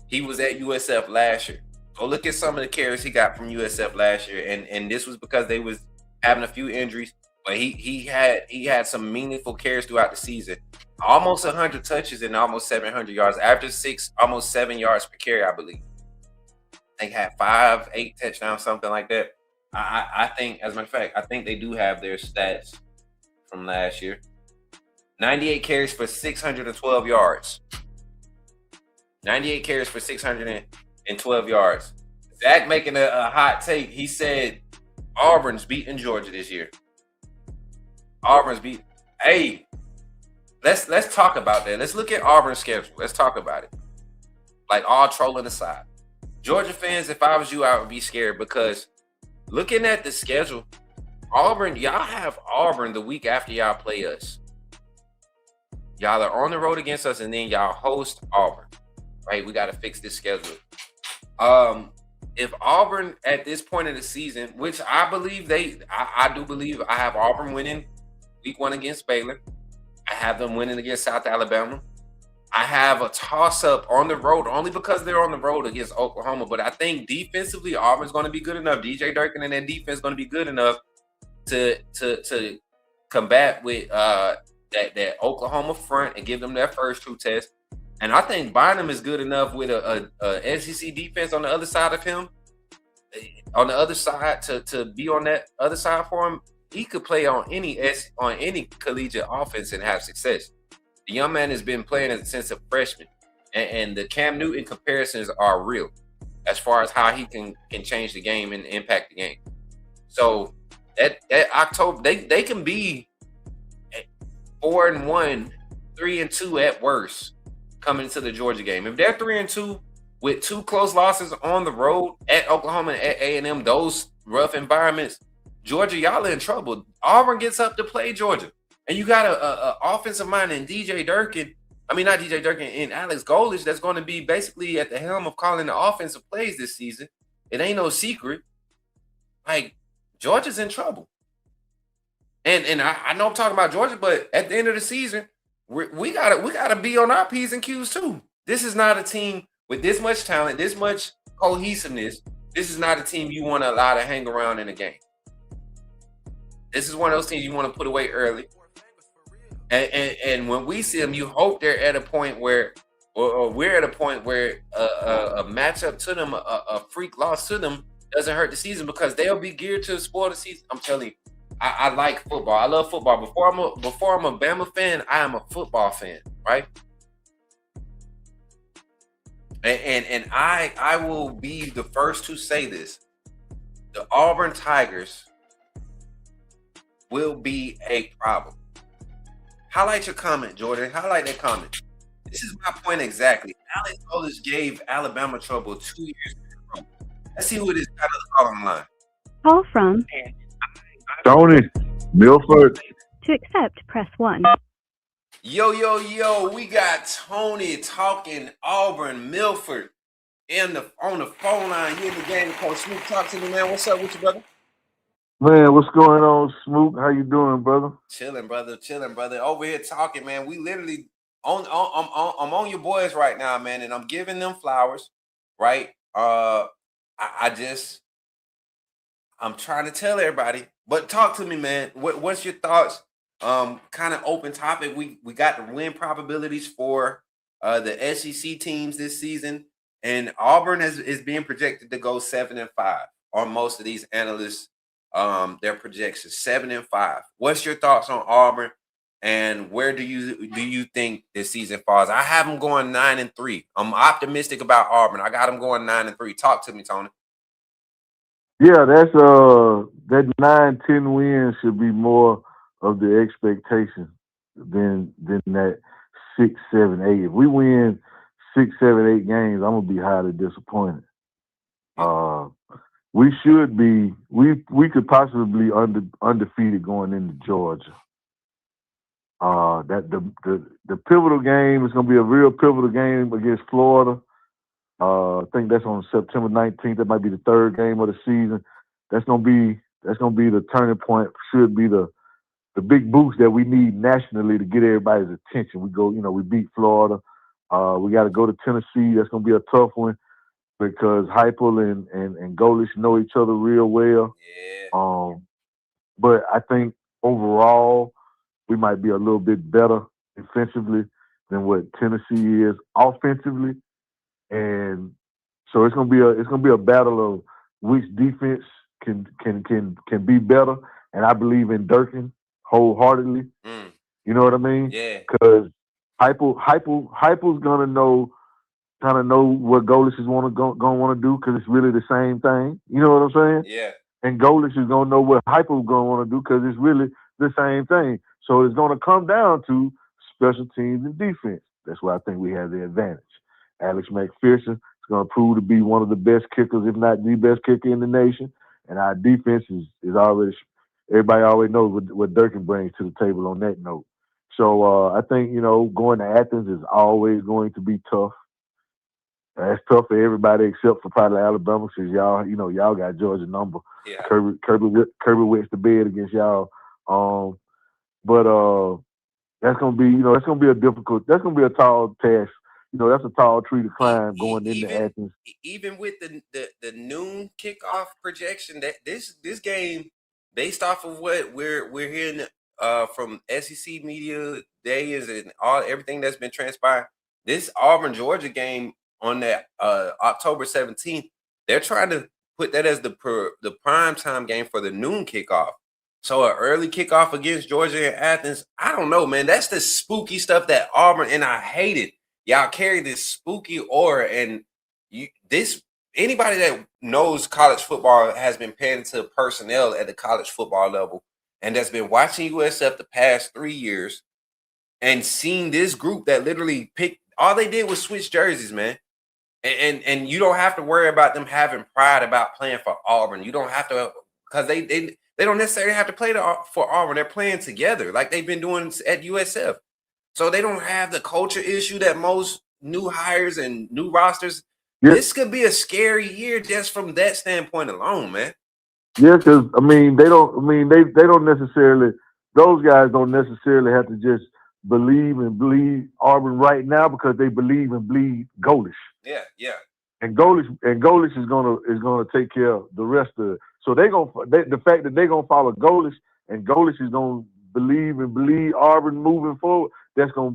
He was at USF last year. Go look at some of the carries he got from USF last year, and this was because they was having a few injuries, but he had some meaningful carries throughout the season. Almost 100 touches and almost 700 yards. After almost 7 yards per carry, I believe. I think had 5-8 touchdowns, something like that. I think, as a matter of fact, I think they do have their stats from last year. 98 carries for 612 yards. 98 carries for 612 yards. Zach making a hot take. He said Auburn's beating Georgia this year. Hey, let's talk about that. Let's look at Auburn's schedule. Let's talk about it. Like, all trolling aside. Georgia fans, if I was you, I would be scared because looking at the schedule, Auburn, y'all have Auburn the week after y'all play us. Y'all are on the road against us, and then y'all host Auburn. Right? We got to fix this schedule. If Auburn at this point of the season, which I believe I do believe I have Auburn winning week 1 against Baylor. I have them winning against South Alabama. I have a toss-up on the road only because they're on the road against Oklahoma. But I think defensively, Auburn's going to be good enough. DJ Durkin and that defense is going to be good enough to combat with that Oklahoma front and give them their first true test. And I think Bynum is good enough with a SEC defense on the other side of him, on the other side to be on that other side for him. He could play on any collegiate offense and have success. The young man has been playing since a freshman, and the Cam Newton comparisons are real as far as how he can change the game and impact the game. So that October, they can be 4-1, 3-2 at worst coming into the Georgia game. If they're 3-2 with 2 close losses on the road at Oklahoma and at A&M, those rough environments, Georgia, y'all in trouble. Auburn gets up to play Georgia. And you got a offensive mind in DJ Durkin. I mean, not DJ Durkin, and Alex Goldich that's going to be basically at the helm of calling the offensive plays this season. It ain't no secret. Like, Georgia's in trouble. And I know I'm talking about Georgia, but at the end of the season, we gotta be on our P's and Q's too. This is not a team with this much talent, this much cohesiveness. This is not a team you want to allow to hang around in a game. This is one of those teams you want to put away early. And when we see them, you hope they're at a point where, or we're at a point where a matchup to them, a freak loss to them doesn't hurt the season because they'll be geared to spoil the season. I'm telling you, I like football. I love football. Before I'm a Bama fan, I am a football fan, right? And I will be the first to say this: the Auburn Tigers will be a problem. Highlight your comment, Jordan. Highlight that comment. This is my point exactly. Alex Goldich gave Alabama trouble 2 years in a row. Let's see who it is. Got another call on the line. Call from Tony Milford. to accept, press 1. Yo, we got Tony talking Auburn, Milford, on the phone line here in the game. Coach Smook, talk to me, man. What's up with you, brother? Man, what's going on, Smook? How you doing, brother? Chilling, brother. Over here talking, man. We literally I'm on your boys right now, man, and I'm giving them flowers, right? I'm trying to tell everybody, but talk to me, man. What's your thoughts? Kind of open topic. We got the win probabilities for the SEC teams this season, and Auburn is being projected to go 7-5 on most of these analysts. Their projections 7-5. What's your thoughts on Auburn, and where do you think this season falls? I have them going 9-3. I'm optimistic about Auburn. I got them going 9-3. Talk to me, Tony. Yeah, that's that 9-10 wins should be more of the expectation than that 6, 7, 8. If we win 6, 7, 8 games, I'm gonna be highly disappointed. We should be we could possibly be undefeated going into Georgia. That the pivotal game is gonna be a real pivotal game against Florida. I think that's on September 19th. That might be the third game of the season. That's gonna be the turning point. Should be the big boost that we need nationally to get everybody's attention. We beat Florida. We got to go to Tennessee. That's gonna be a tough one because Heupel and Golish know each other real well. Yeah. But I think overall we might be a little bit better defensively than what Tennessee is offensively. And so it's gonna be a battle of which defense can be better. And I believe in Durkin wholeheartedly. You know what I mean? Yeah. Because Heupel's gonna know what Golish is gonna want to do because it's really the same thing. You know what I'm saying? Yeah. And Golish is gonna know what Heupel's gonna want to do because it's really the same thing. So it's gonna come down to special teams and defense. That's why I think we have the advantage. Alex McPherson is going to prove to be one of the best kickers, if not the best kicker in the nation. And our defense is already, everybody already knows what Durkin brings to the table on that note. So I think, going to Athens is always going to be tough. That's tough for everybody except for probably Alabama because y'all got Georgia number. Yeah. Kirby wets the bed against y'all. But that's gonna be, that's gonna be a tall task. That's a tall tree to climb going into Athens. Even with the noon kickoff projection, that this game, based off of what we're hearing from SEC media days and everything that's been transpired, this Auburn Georgia game on that October 17th, they're trying to put that as the prime time game for the noon kickoff. So an early kickoff against Georgia and Athens, I don't know, man. That's the spooky stuff that Auburn, and I hate it. Y'all carry this spooky aura, and anybody that knows college football has been paying to personnel at the college football level, and that's been watching USF the past 3 years, and seen this group that literally all they did was switch jerseys, man. And you don't have to worry about them having pride about playing for Auburn. You don't have to, because they don't necessarily have to play for Auburn. They're playing together like they've been doing at USF. So they don't have the culture issue that most new hires and new rosters. Yeah. This could be a scary year just from that standpoint alone, man. Yeah, because they don't necessarily, those guys don't necessarily have to just believe and bleed Auburn right now because they believe and bleed Golish. Yeah. And Golish is gonna take care of the rest of it. So the fact that they're gonna follow Golish and Golish is gonna believe and bleed Auburn moving forward, that's gonna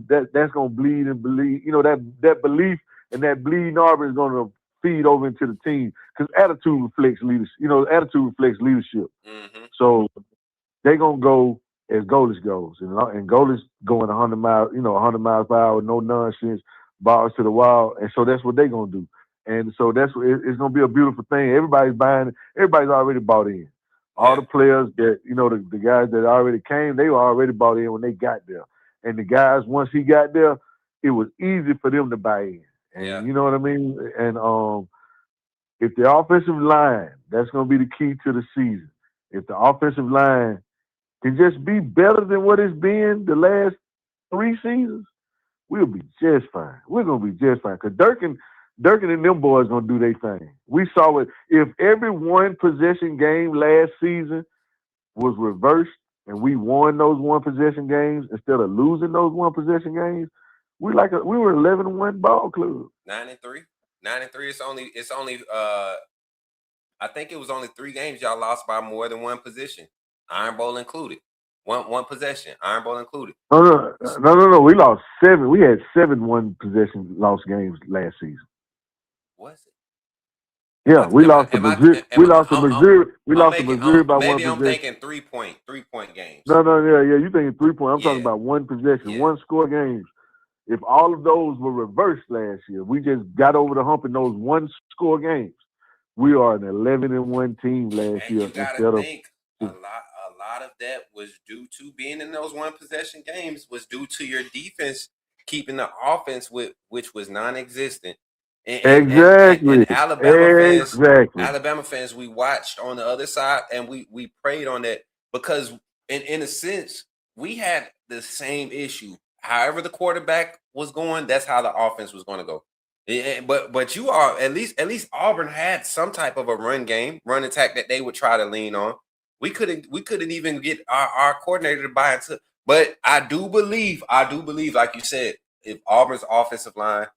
bleed and bleed. That belief and that bleeding Auburn is gonna feed over into the team because attitude reflects leadership. Attitude reflects leadership. Mm-hmm. So they're gonna go as Golish goes, and Golish going 100 miles per hour, no nonsense, balls to the wall, and so that's what they're gonna do. And so it's gonna be a beautiful thing. Everybody's buying it. Everybody's already bought in. All the players that the guys that already came, they were already bought in when they got there. And the guys, once he got there, it was easy for them to buy in. And you know what I mean? And if the offensive line, that's gonna be the key to the season. If the offensive line can just be better than what it's been the last 3 seasons, we'll be just fine. We're gonna be just fine. Cause Durkin and them boys gonna do their thing. We saw it. If every one possession game last season was reversed and we won those one possession games instead of losing those one possession games, we were 11-1 ball club. 9-3. 9-3. It's only I think it was only 3 games y'all lost by more than one position. Iron Bowl included. One possession. Iron Bowl included. No. We lost 7. We had 7 one possession lost games last season. Was it? Yeah, we lost to Missouri. We lost to Missouri. We lost to Missouri by one possession. Maybe I'm thinking 3-point games. No. Yeah. You thinking 3-point? I'm talking about one possession, one score games. If all of those were reversed last year, we just got over the hump in those one score games. We are an 11-1 team last year. You gotta think a lot of that was due to being in those one possession games was due to your defense keeping the offense which was non-existent. Exactly. And Alabama fans, we watched on the other side and we prayed on that because in a sense we had the same issue. However the quarterback was going, that's how the offense was going to go. But you are at least Auburn had some type of a run attack that they would try to lean on. We couldn't even get our coordinator to buy into. But I do believe, like you said, if Auburn's offensive line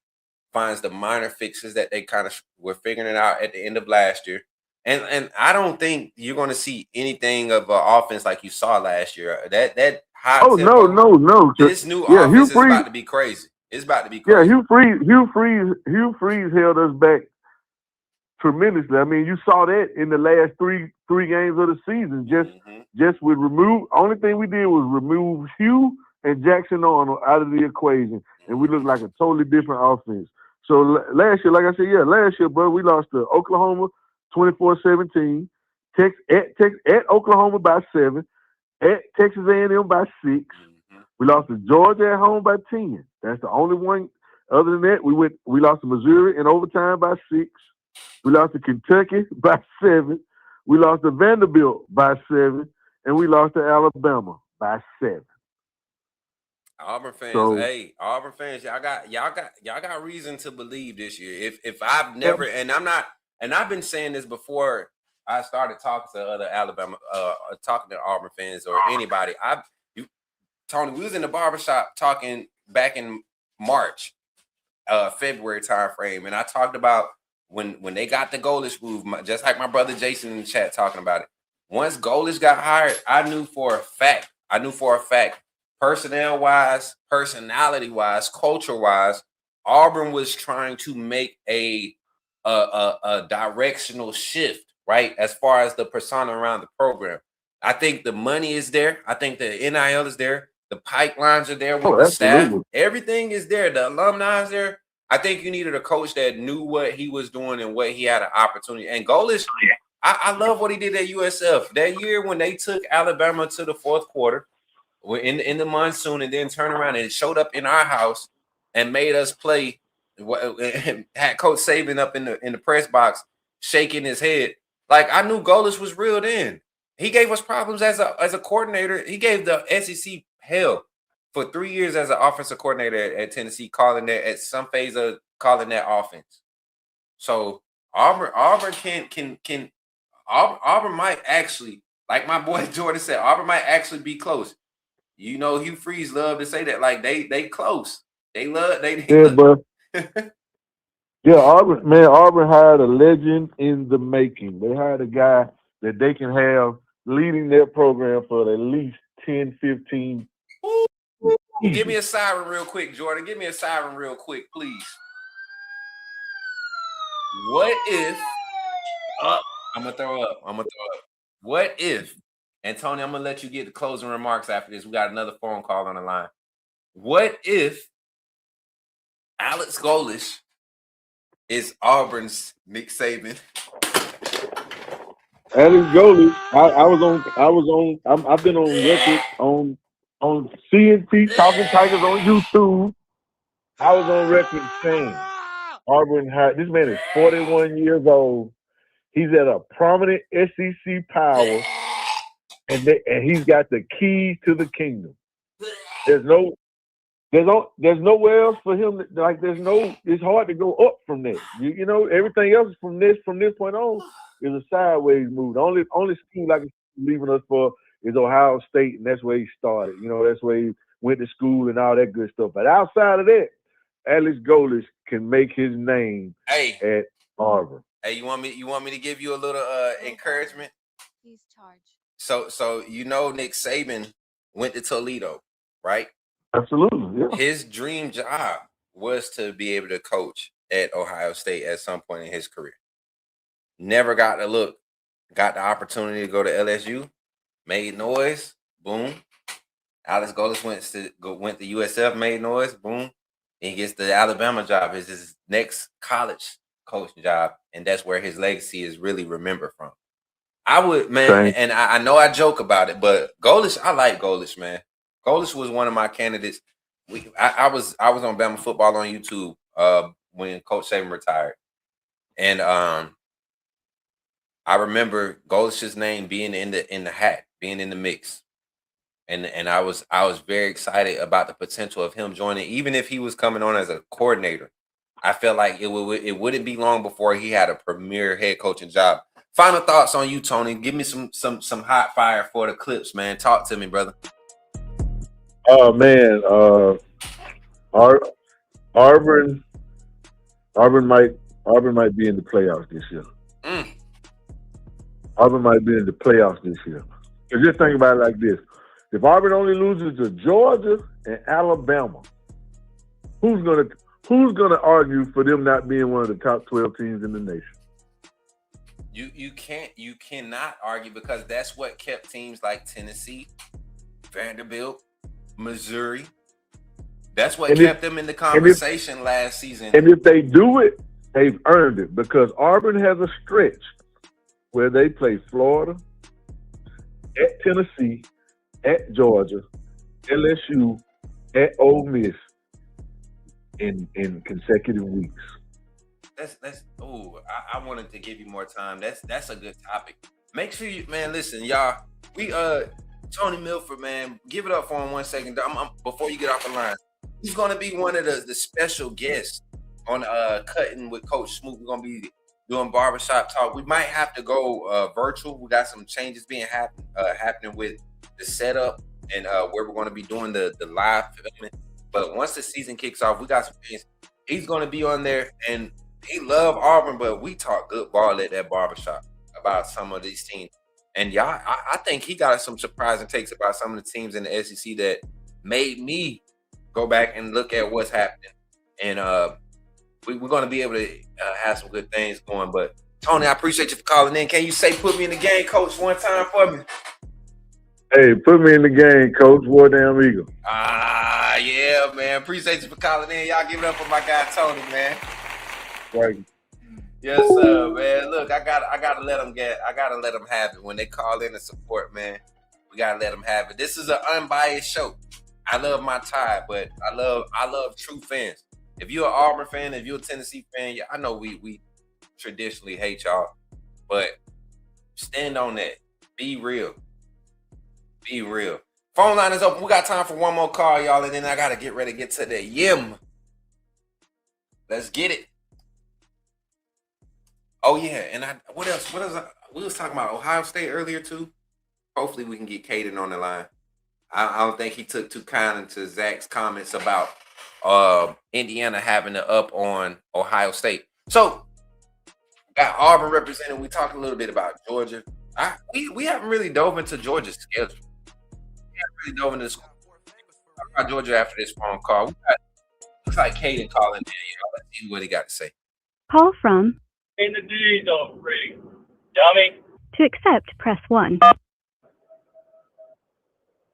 finds the minor fixes that they kind of were figuring it out at the end of last year, and I don't think you're going to see anything of an offense like you saw last year. That high tempo. No. This new offense is about to be crazy. It's about to be crazy. Yeah, Hugh Freeze held us back tremendously. I mean, you saw that in the last three games of the season. Just with only thing we did was remove Hugh and Jackson Arnold out of the equation, and we looked like a totally different offense. So last year, like I said, bro, we lost to Oklahoma 24-17, at Oklahoma by 7, at Texas A&M by 6. We lost to Georgia at home by 10. That's the only one. Other than that, we lost to Missouri in overtime by 6. We lost to Kentucky by 7. We lost to Vanderbilt by 7, and we lost to Alabama by 7. Auburn fans, y'all got reason to believe this year. If I've never and I've been saying this before I started talking to other talking to Auburn fans or anybody. Tony, we was in the barbershop talking back in March, February time frame, and I talked about when they got the Golish move, just like my brother Jason in the chat talking about it. Once Golish got hired, I knew for a fact, personnel-wise, personality-wise, culture-wise, Auburn was trying to make a directional shift, right, as far as the persona around the program. I think the money is there. I think the NIL is there. The pipelines are there with the staff. Everything is there. The alumni is there. I think you needed a coach that knew what he was doing and what he had an opportunity. And Golish, I love what he did at USF. That year when they took Alabama to the fourth quarter in the monsoon and then turned around and showed up in our house and made us play, had Coach Saban up in the press box shaking his head. Like, I knew Golish was real then. He gave us problems as a coordinator. He gave the SEC hell for 3 years as an offensive coordinator at Tennessee, calling that at some phase of calling that offense. So Auburn might actually, like my boy Jordan said, Auburn might actually be close. You know, Hugh Freeze loved to say that, like they close. Bro. Yeah, Auburn hired a legend in the making. They hired a guy that they can have leading their program for at least 10, 15. Give me a siren real quick, Jordan. Give me a siren real quick, please. What if I'm gonna throw up. What if, and Tony, I'm gonna let you get the closing remarks after this. We got another phone call on the line. What if Alex Golish is Auburn's Nick Saban? Alex Golish, I've been on record on CNT Talking Tigers on YouTube. I was on record saying Auburn hired, this man is 41 years old. He's at a prominent SEC power, and he's got the keys to the kingdom. there's nowhere else for him. It's hard to go up from that. You know, everything else from this point on is a sideways move. The only scheme like leaving us for is Ohio State, and that's where he started. You know, that's where he went to school and all that good stuff. But outside of that, Alex Golesh can make his name at Auburn. Hey, you want me to give you a little encouragement? Please charge. So Nick Saban went to Toledo, right? Absolutely, yeah. His dream job was to be able to coach at Ohio State at some point in his career. Never got the look. Got the opportunity to go to LSU. Made noise. Boom. Alex Golesh went to USF. Made noise. Boom. And he gets the Alabama job. It's his next college coaching job, and that's where his legacy is really remembered from. I would, man, and I know I joke about it, but Golesh, I like Golesh, man. Golesh was one of my candidates. I was on Bama football on YouTube when Coach Saban retired, and I remember Golesh's name being in the hat, being in the mix, and I was very excited about the potential of him joining, even if he was coming on as a coordinator. I felt like it wouldn't be long before he had a premier head coaching job. Final thoughts on you, Tony. Give me some hot fire for the Clips, man. Talk to me, brother. Oh man, Auburn might be in the playoffs this year. Auburn might be in the playoffs this year. So just think about it like this: if Auburn only loses to Georgia and Alabama, who's gonna argue for them not being one of the top 12 teams in the nation? You cannot argue, because that's what kept teams like Tennessee, Vanderbilt, Missouri. That's what kept them in the conversation last season. And if they do it, they've earned it, because Auburn has a stretch where they play Florida, at Tennessee, at Georgia, LSU, at Ole Miss in consecutive weeks. I wanted to give you more time. That's a good topic. Make sure you, man, listen, y'all. We Tony Milford, man, give it up for him 1 second. Before you get off the line, he's gonna be one of the special guests on Cutting with Coach Smook. We're gonna be doing barbershop talk. We might have to go virtual. We got some changes being happening with the setup and where we're gonna be doing the live filming. But once the season kicks off, we got some things. He's gonna be on there, and he love Auburn, but we talk good ball at that barbershop about some of these teams. And y'all, I think he got some surprising takes about some of the teams in the SEC that made me go back and look at what's happening. And we're going to be able to have some good things going. But Tony, I appreciate you for calling in. Can you say "put me in the game, coach" one time for me? Hey, put me in the game, Coach. War Damn Eagle. Yeah, man. Appreciate you for calling in. Y'all give it up for my guy Tony, man. Right. Yes, sir, man. Look, I gotta let them have it when they call in and support, man. We gotta let them have it. This is an unbiased show. I love my Tide, but I love true fans. If you're an Auburn fan, if you're a Tennessee fan, I know we traditionally hate y'all, but stand on that. Be real. Be real. Phone line is open. We got time for one more call, y'all, and then I gotta get ready to get to the yim. Let's get it. Oh yeah, and what else? We was talking about Ohio State earlier too. Hopefully we can get Caden on the line. I don't think he took too kindly to Zach's comments about Indiana having to up on Ohio State. So got Auburn represented. We talked a little bit about Georgia. We haven't really dove into Georgia's schedule. We haven't really dove into this. Talk about Georgia after this phone call. Looks like Caden calling in. Let's see what he got to say. Call from. In the D's already, dummy. To accept, press 1.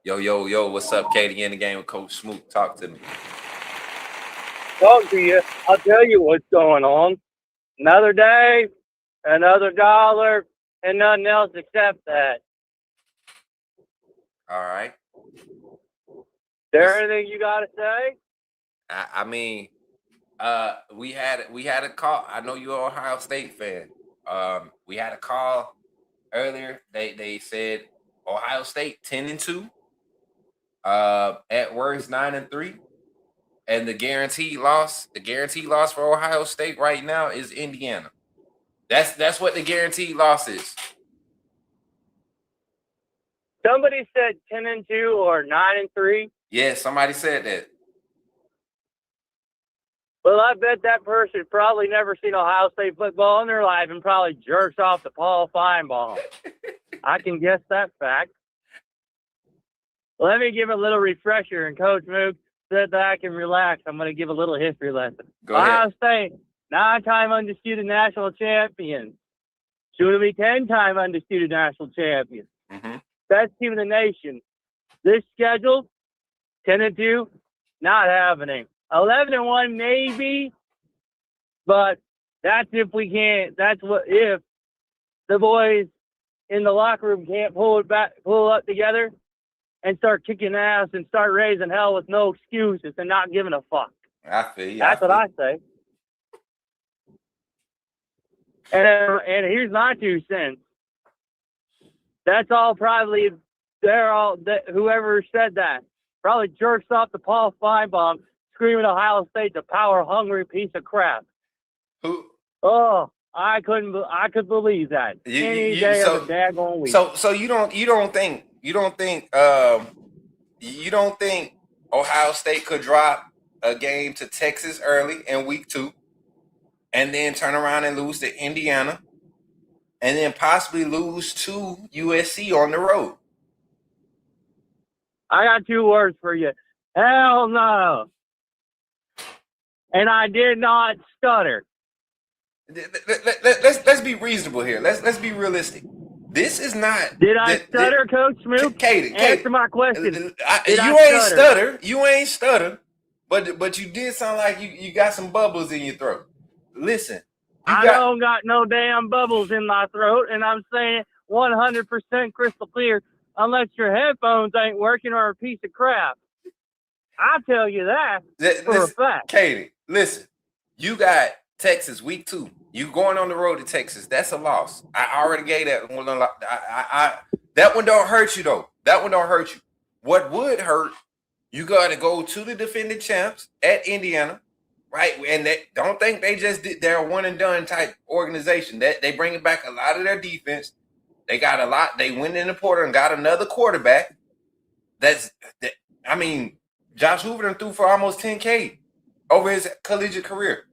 Yo, what's up, Katie? In the game with Coach Smook. Talk to me. Talk to you. I'll tell you what's going on. Another day, another dollar, and nothing else except that. All right. There anything you got to say? I mean, we had a call. I know you're an Ohio State fan. We had a call earlier. They said Ohio State 10-2. At worst 9-3. And the guaranteed loss for Ohio State right now is Indiana. That's what the guaranteed loss is. Somebody said 10-2 or 9-3. Yeah, somebody said that. Well, I bet that person probably never seen Ohio State football in their life and probably jerks off to Paul Feinbaum. I can guess that fact. Let me give a little refresher. And Coach Mook said that I can relax. I'm going to give a little history lesson. Go ahead. Ohio State, 9-time undisputed national champion. Soon to be 10-time undisputed national champion. Mm-hmm. Best team in the nation. This schedule, 10-2, not happening. 11-1 maybe, but that's if we can't. That's what if the boys in the locker room can't pull up together and start kicking ass and start raising hell with no excuses and not giving a fuck. I feel you. That's what I say. And here's my 2 cents. That's all probably. Whoever said that probably jerks off to Paul Feinbaum, screaming Ohio State's a power-hungry piece of crap. Who? Oh, I could believe that. Any day of the daggone week. So you don't think Ohio State could drop a game to Texas early in week 2, and then turn around and lose to Indiana, and then possibly lose to USC on the road? I got 2 words for you. Hell no. And I did not stutter. Let's be reasonable here. Let's be realistic. This is not. Did I stutter, Coach Smook? Katie, answer my question. You ain't stutter, but you did sound like you got some bubbles in your throat. Listen, I don't got no damn bubbles in my throat, and I'm saying 100% crystal clear. Unless your headphones ain't working or a piece of crap. I'll tell you that for a fact. Katie, listen. You got Texas week 2. You going on the road to Texas. That's a loss. I already gave that one. That one don't hurt you, though. That one don't hurt you. What would hurt, you got to go to the defending champs at Indiana, right? And they don't think they just did their one-and-done type organization. That they bringing back a lot of their defense. They got a lot. They went in the portal and got another quarterback. Josh Hoover done threw for almost 10K over his collegiate career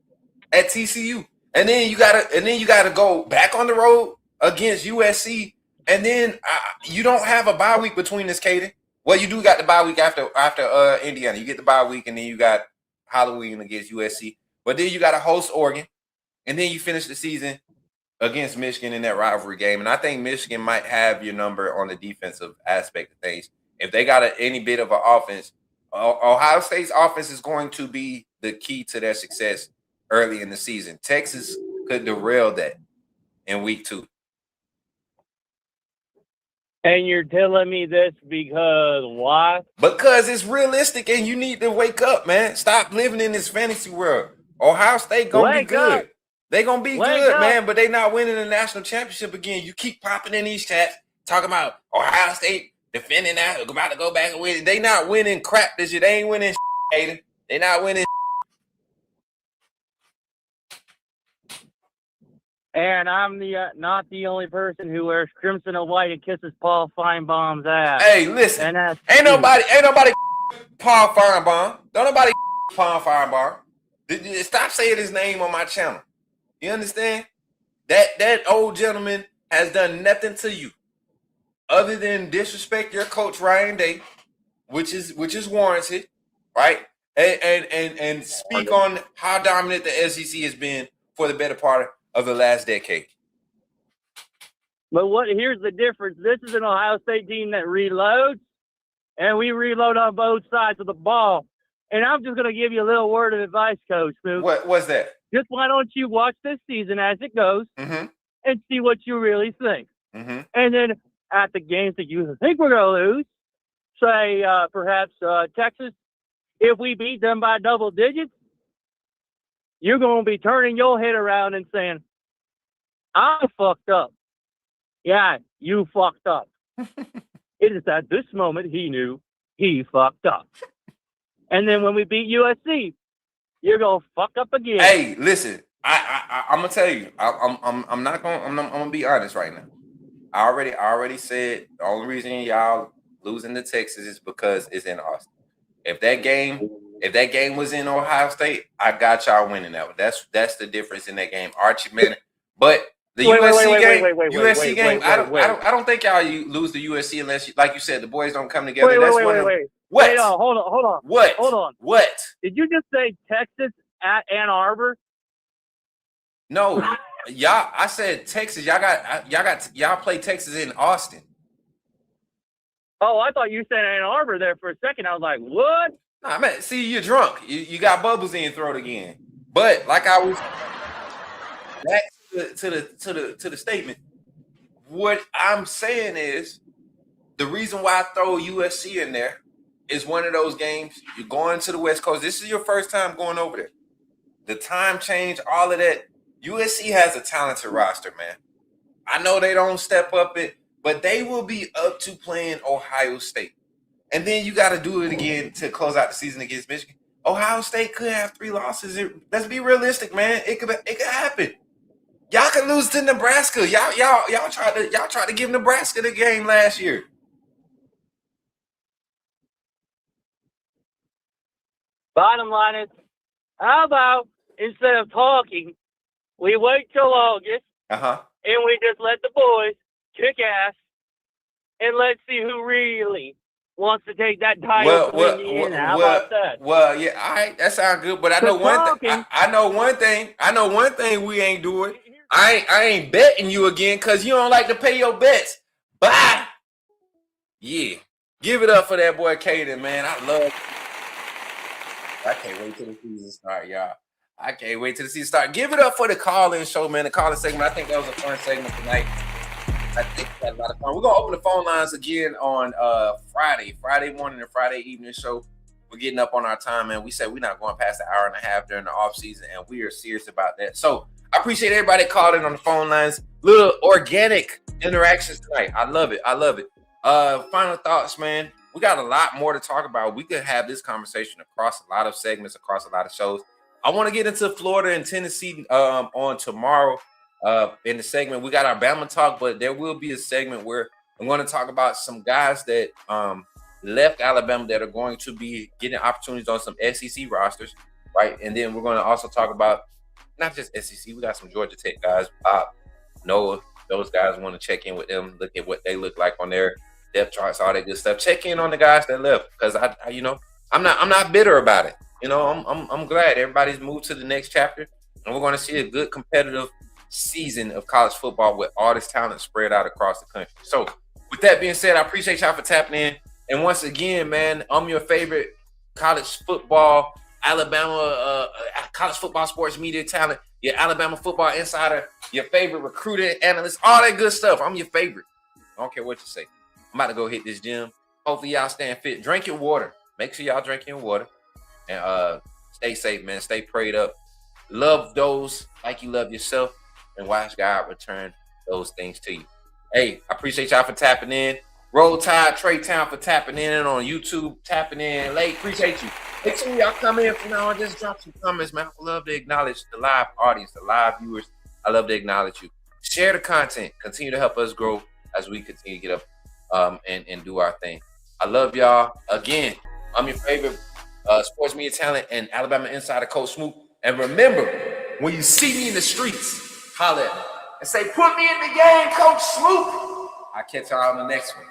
at TCU. And then you gotta go back on the road against USC. And then you don't have a bye week between this, Katie. Well, you do got the bye week after Indiana. You get the bye week, and then you got Halloween against USC. But then you got to host Oregon, and then you finish the season against Michigan in that rivalry game. And I think Michigan might have your number on the defensive aspect of things. If they got any bit of an offense, Ohio State's offense is going to be the key to their success early in the season. Texas could derail that in week 2. And you're telling me this because why? Because it's realistic and you need to wake up, man. Stop living in this fantasy world. Ohio State going to be good. They're going to be good, man, but they not winning the national championship again. You keep popping in these chats talking about Ohio State defending that, about to go back and win. They not winning crap this year. They ain't winning shit. They not winning. And I'm not the only person who wears crimson and white and kisses Paul Feinbaum's ass. Hey, listen, ain't nobody Paul Feinbaum. Don't nobody Paul Feinbaum. Stop saying his name on my channel. You understand? That old gentleman has done nothing to you other than disrespect your coach Ryan Day, which is warranted, right? And speak on how dominant the SEC has been for the better part of the last decade. But here's the difference. This is an Ohio State team that reloads, and we reload on both sides of the ball. And I'm just going to give you a little word of advice, Coach. What's that? Just why don't you watch this season as it goes and see what you really think. And then at the games that you think we're going to lose, say perhaps Texas, if we beat them by double digits, you're going to be turning your head around and saying, I fucked up. Yeah, you fucked up. It is at this moment he knew he fucked up. And then when we beat USC, you're gonna fuck up again. Hey, listen, I'm gonna tell you, I'm gonna be honest right now. I already said the only reason y'all losing to Texas is because it's in Austin. If that game was in Ohio State, I got y'all winning that one. That's the difference in that game, Archie, man. But the USC game, I don't think y'all lose to USC unless, like you said, the boys don't come together. Wait, hold on. What? Hold on. What? Did you just say Texas at Ann Arbor? No, y'all. I said Texas. Y'all play Texas in Austin. Oh, I thought you said Ann Arbor there for a second. I was like, what? Nah, man. See, you're drunk. You got bubbles in your throat again. But like I was back to the statement. What I'm saying is the reason why I throw USC in there is one of those games. You're going to the West Coast. This is your first time going over there. The time change, all of that. USC has a talented roster, man. I know they don't step up it, but they will be up to playing Ohio State. And then you got to do it again to close out the season against Michigan. Ohio State could have 3 losses. Let's be realistic, man. It could happen. Y'all could lose to Nebraska. Y'all tried to give Nebraska the game last year. Bottom line is, how about instead of talking, we wait till August and we just let the boys kick ass and let's see who really wants to take that title. How about that? Well, yeah, all right, that sounds good. But I know one thing. I know one thing we ain't doing. I ain't betting you again because you don't like to pay your bets. Bye. Yeah, give it up for that boy Caden, man. I can't wait till the season start, y'all. I can't wait till the season start. Give it up for the call-in show, man. The call-in segment. I think that was a fun segment tonight. I think we had a lot of fun. We're going to open the phone lines again on Friday morning and Friday evening show. We're getting up on our time, man. We said we're not going past an hour and a half during the offseason, and we are serious about that. So I appreciate everybody calling on the phone lines. Little organic interactions tonight. I love it. Final thoughts, man. We got a lot more to talk about. We could have this conversation across a lot of segments, across a lot of shows. I want to get into Florida and Tennessee on tomorrow in the segment. We got our Bama talk, but there will be a segment where I'm going to talk about some guys that left Alabama that are going to be getting opportunities on some SEC rosters, right? And then we're going to also talk about not just SEC. We got some Georgia Tech guys, Pop, Noah. Those guys want to check in with them, look at what they look like on their depth charts, all that good stuff. Check in on the guys that left because I'm not bitter about it. I'm glad everybody's moved to the next chapter, and we're going to see a good competitive season of college football with all this talent spread out across the country. So, with that being said, I appreciate y'all for tapping in. And once again, man, I'm your favorite college football, Alabama college football sports media talent, your Alabama football insider, your favorite recruiter, analyst, all that good stuff. I'm your favorite. I don't care what you say. I'm about to go hit this gym. Hopefully y'all staying fit. Drink your water. Make sure y'all drink your water. And stay safe, man. Stay prayed up. Love those like you love yourself. And watch God return those things to you. Hey, I appreciate y'all for tapping in. Roll Tide, Trey Town for tapping in on YouTube, tapping in late. Appreciate you. Make sure y'all come in from now on. Just drop some comments, man. I love to acknowledge the live audience, the live viewers. I love to acknowledge you. Share the content. Continue to help us grow as we continue to get up and do our thing. I love y'all. Again, I'm your favorite sports media talent and Alabama insider, Coach Smook. And remember, when you see me in the streets, holler at me and say, put me in the game, Coach Smook. I'll catch y'all on the next one.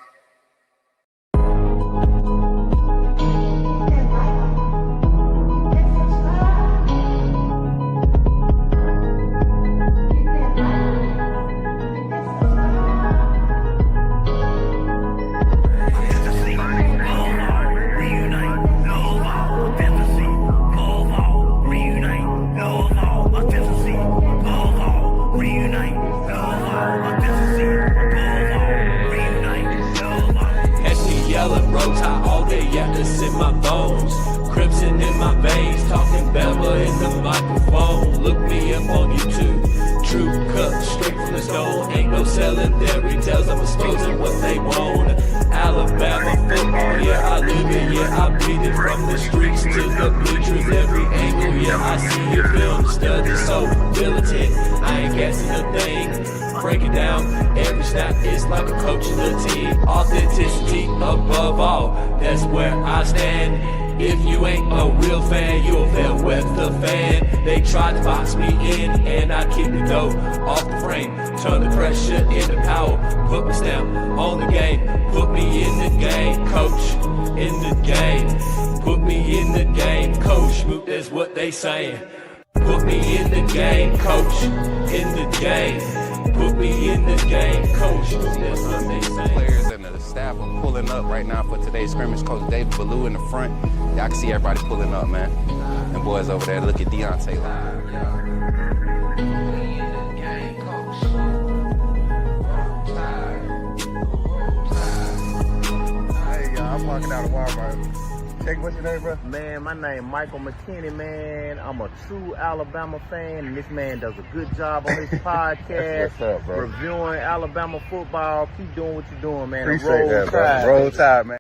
In my bones, crimson in my veins, talking Bama in the microphone. Look me up on YouTube, true cut straight from the stone. Ain't no selling their retails, I'm exposing what they want. Alabama football, yeah, I live it, yeah, I bleed it from the streets to the bleachers, every angle, yeah, I see it, film, study, so militant, I ain't guessing a thing, break it down, every snap is like a coach of the team, authenticity above all, that's where I stand. If you ain't a real fan, you'll fail with the fan. They tried to box me in, and I keep it though off the frame. Turn the pressure into power, put my stamp on the game. Put me in the game, coach, in the game. Put me in the game, coach, Smook, that's what they saying. Put me in the game, coach, in the game. Put me in the game, coach, that's what they saying. Players and the staff are pulling up right now for today's scrimmage. Coach David Ballou in the front. Y'all can see everybody pulling up, man. And boys over there, look at Deontay. Hey, y'all, I'm walking out of Walmart. Check, what's your name, bro? Man, my name Michael McKinney, man. I'm a true Alabama fan, and this man does a good job on his podcast. What's up, bro? Reviewing Alabama football. Keep doing what you're doing, man. Appreciate that, bro. Roll Tide, man.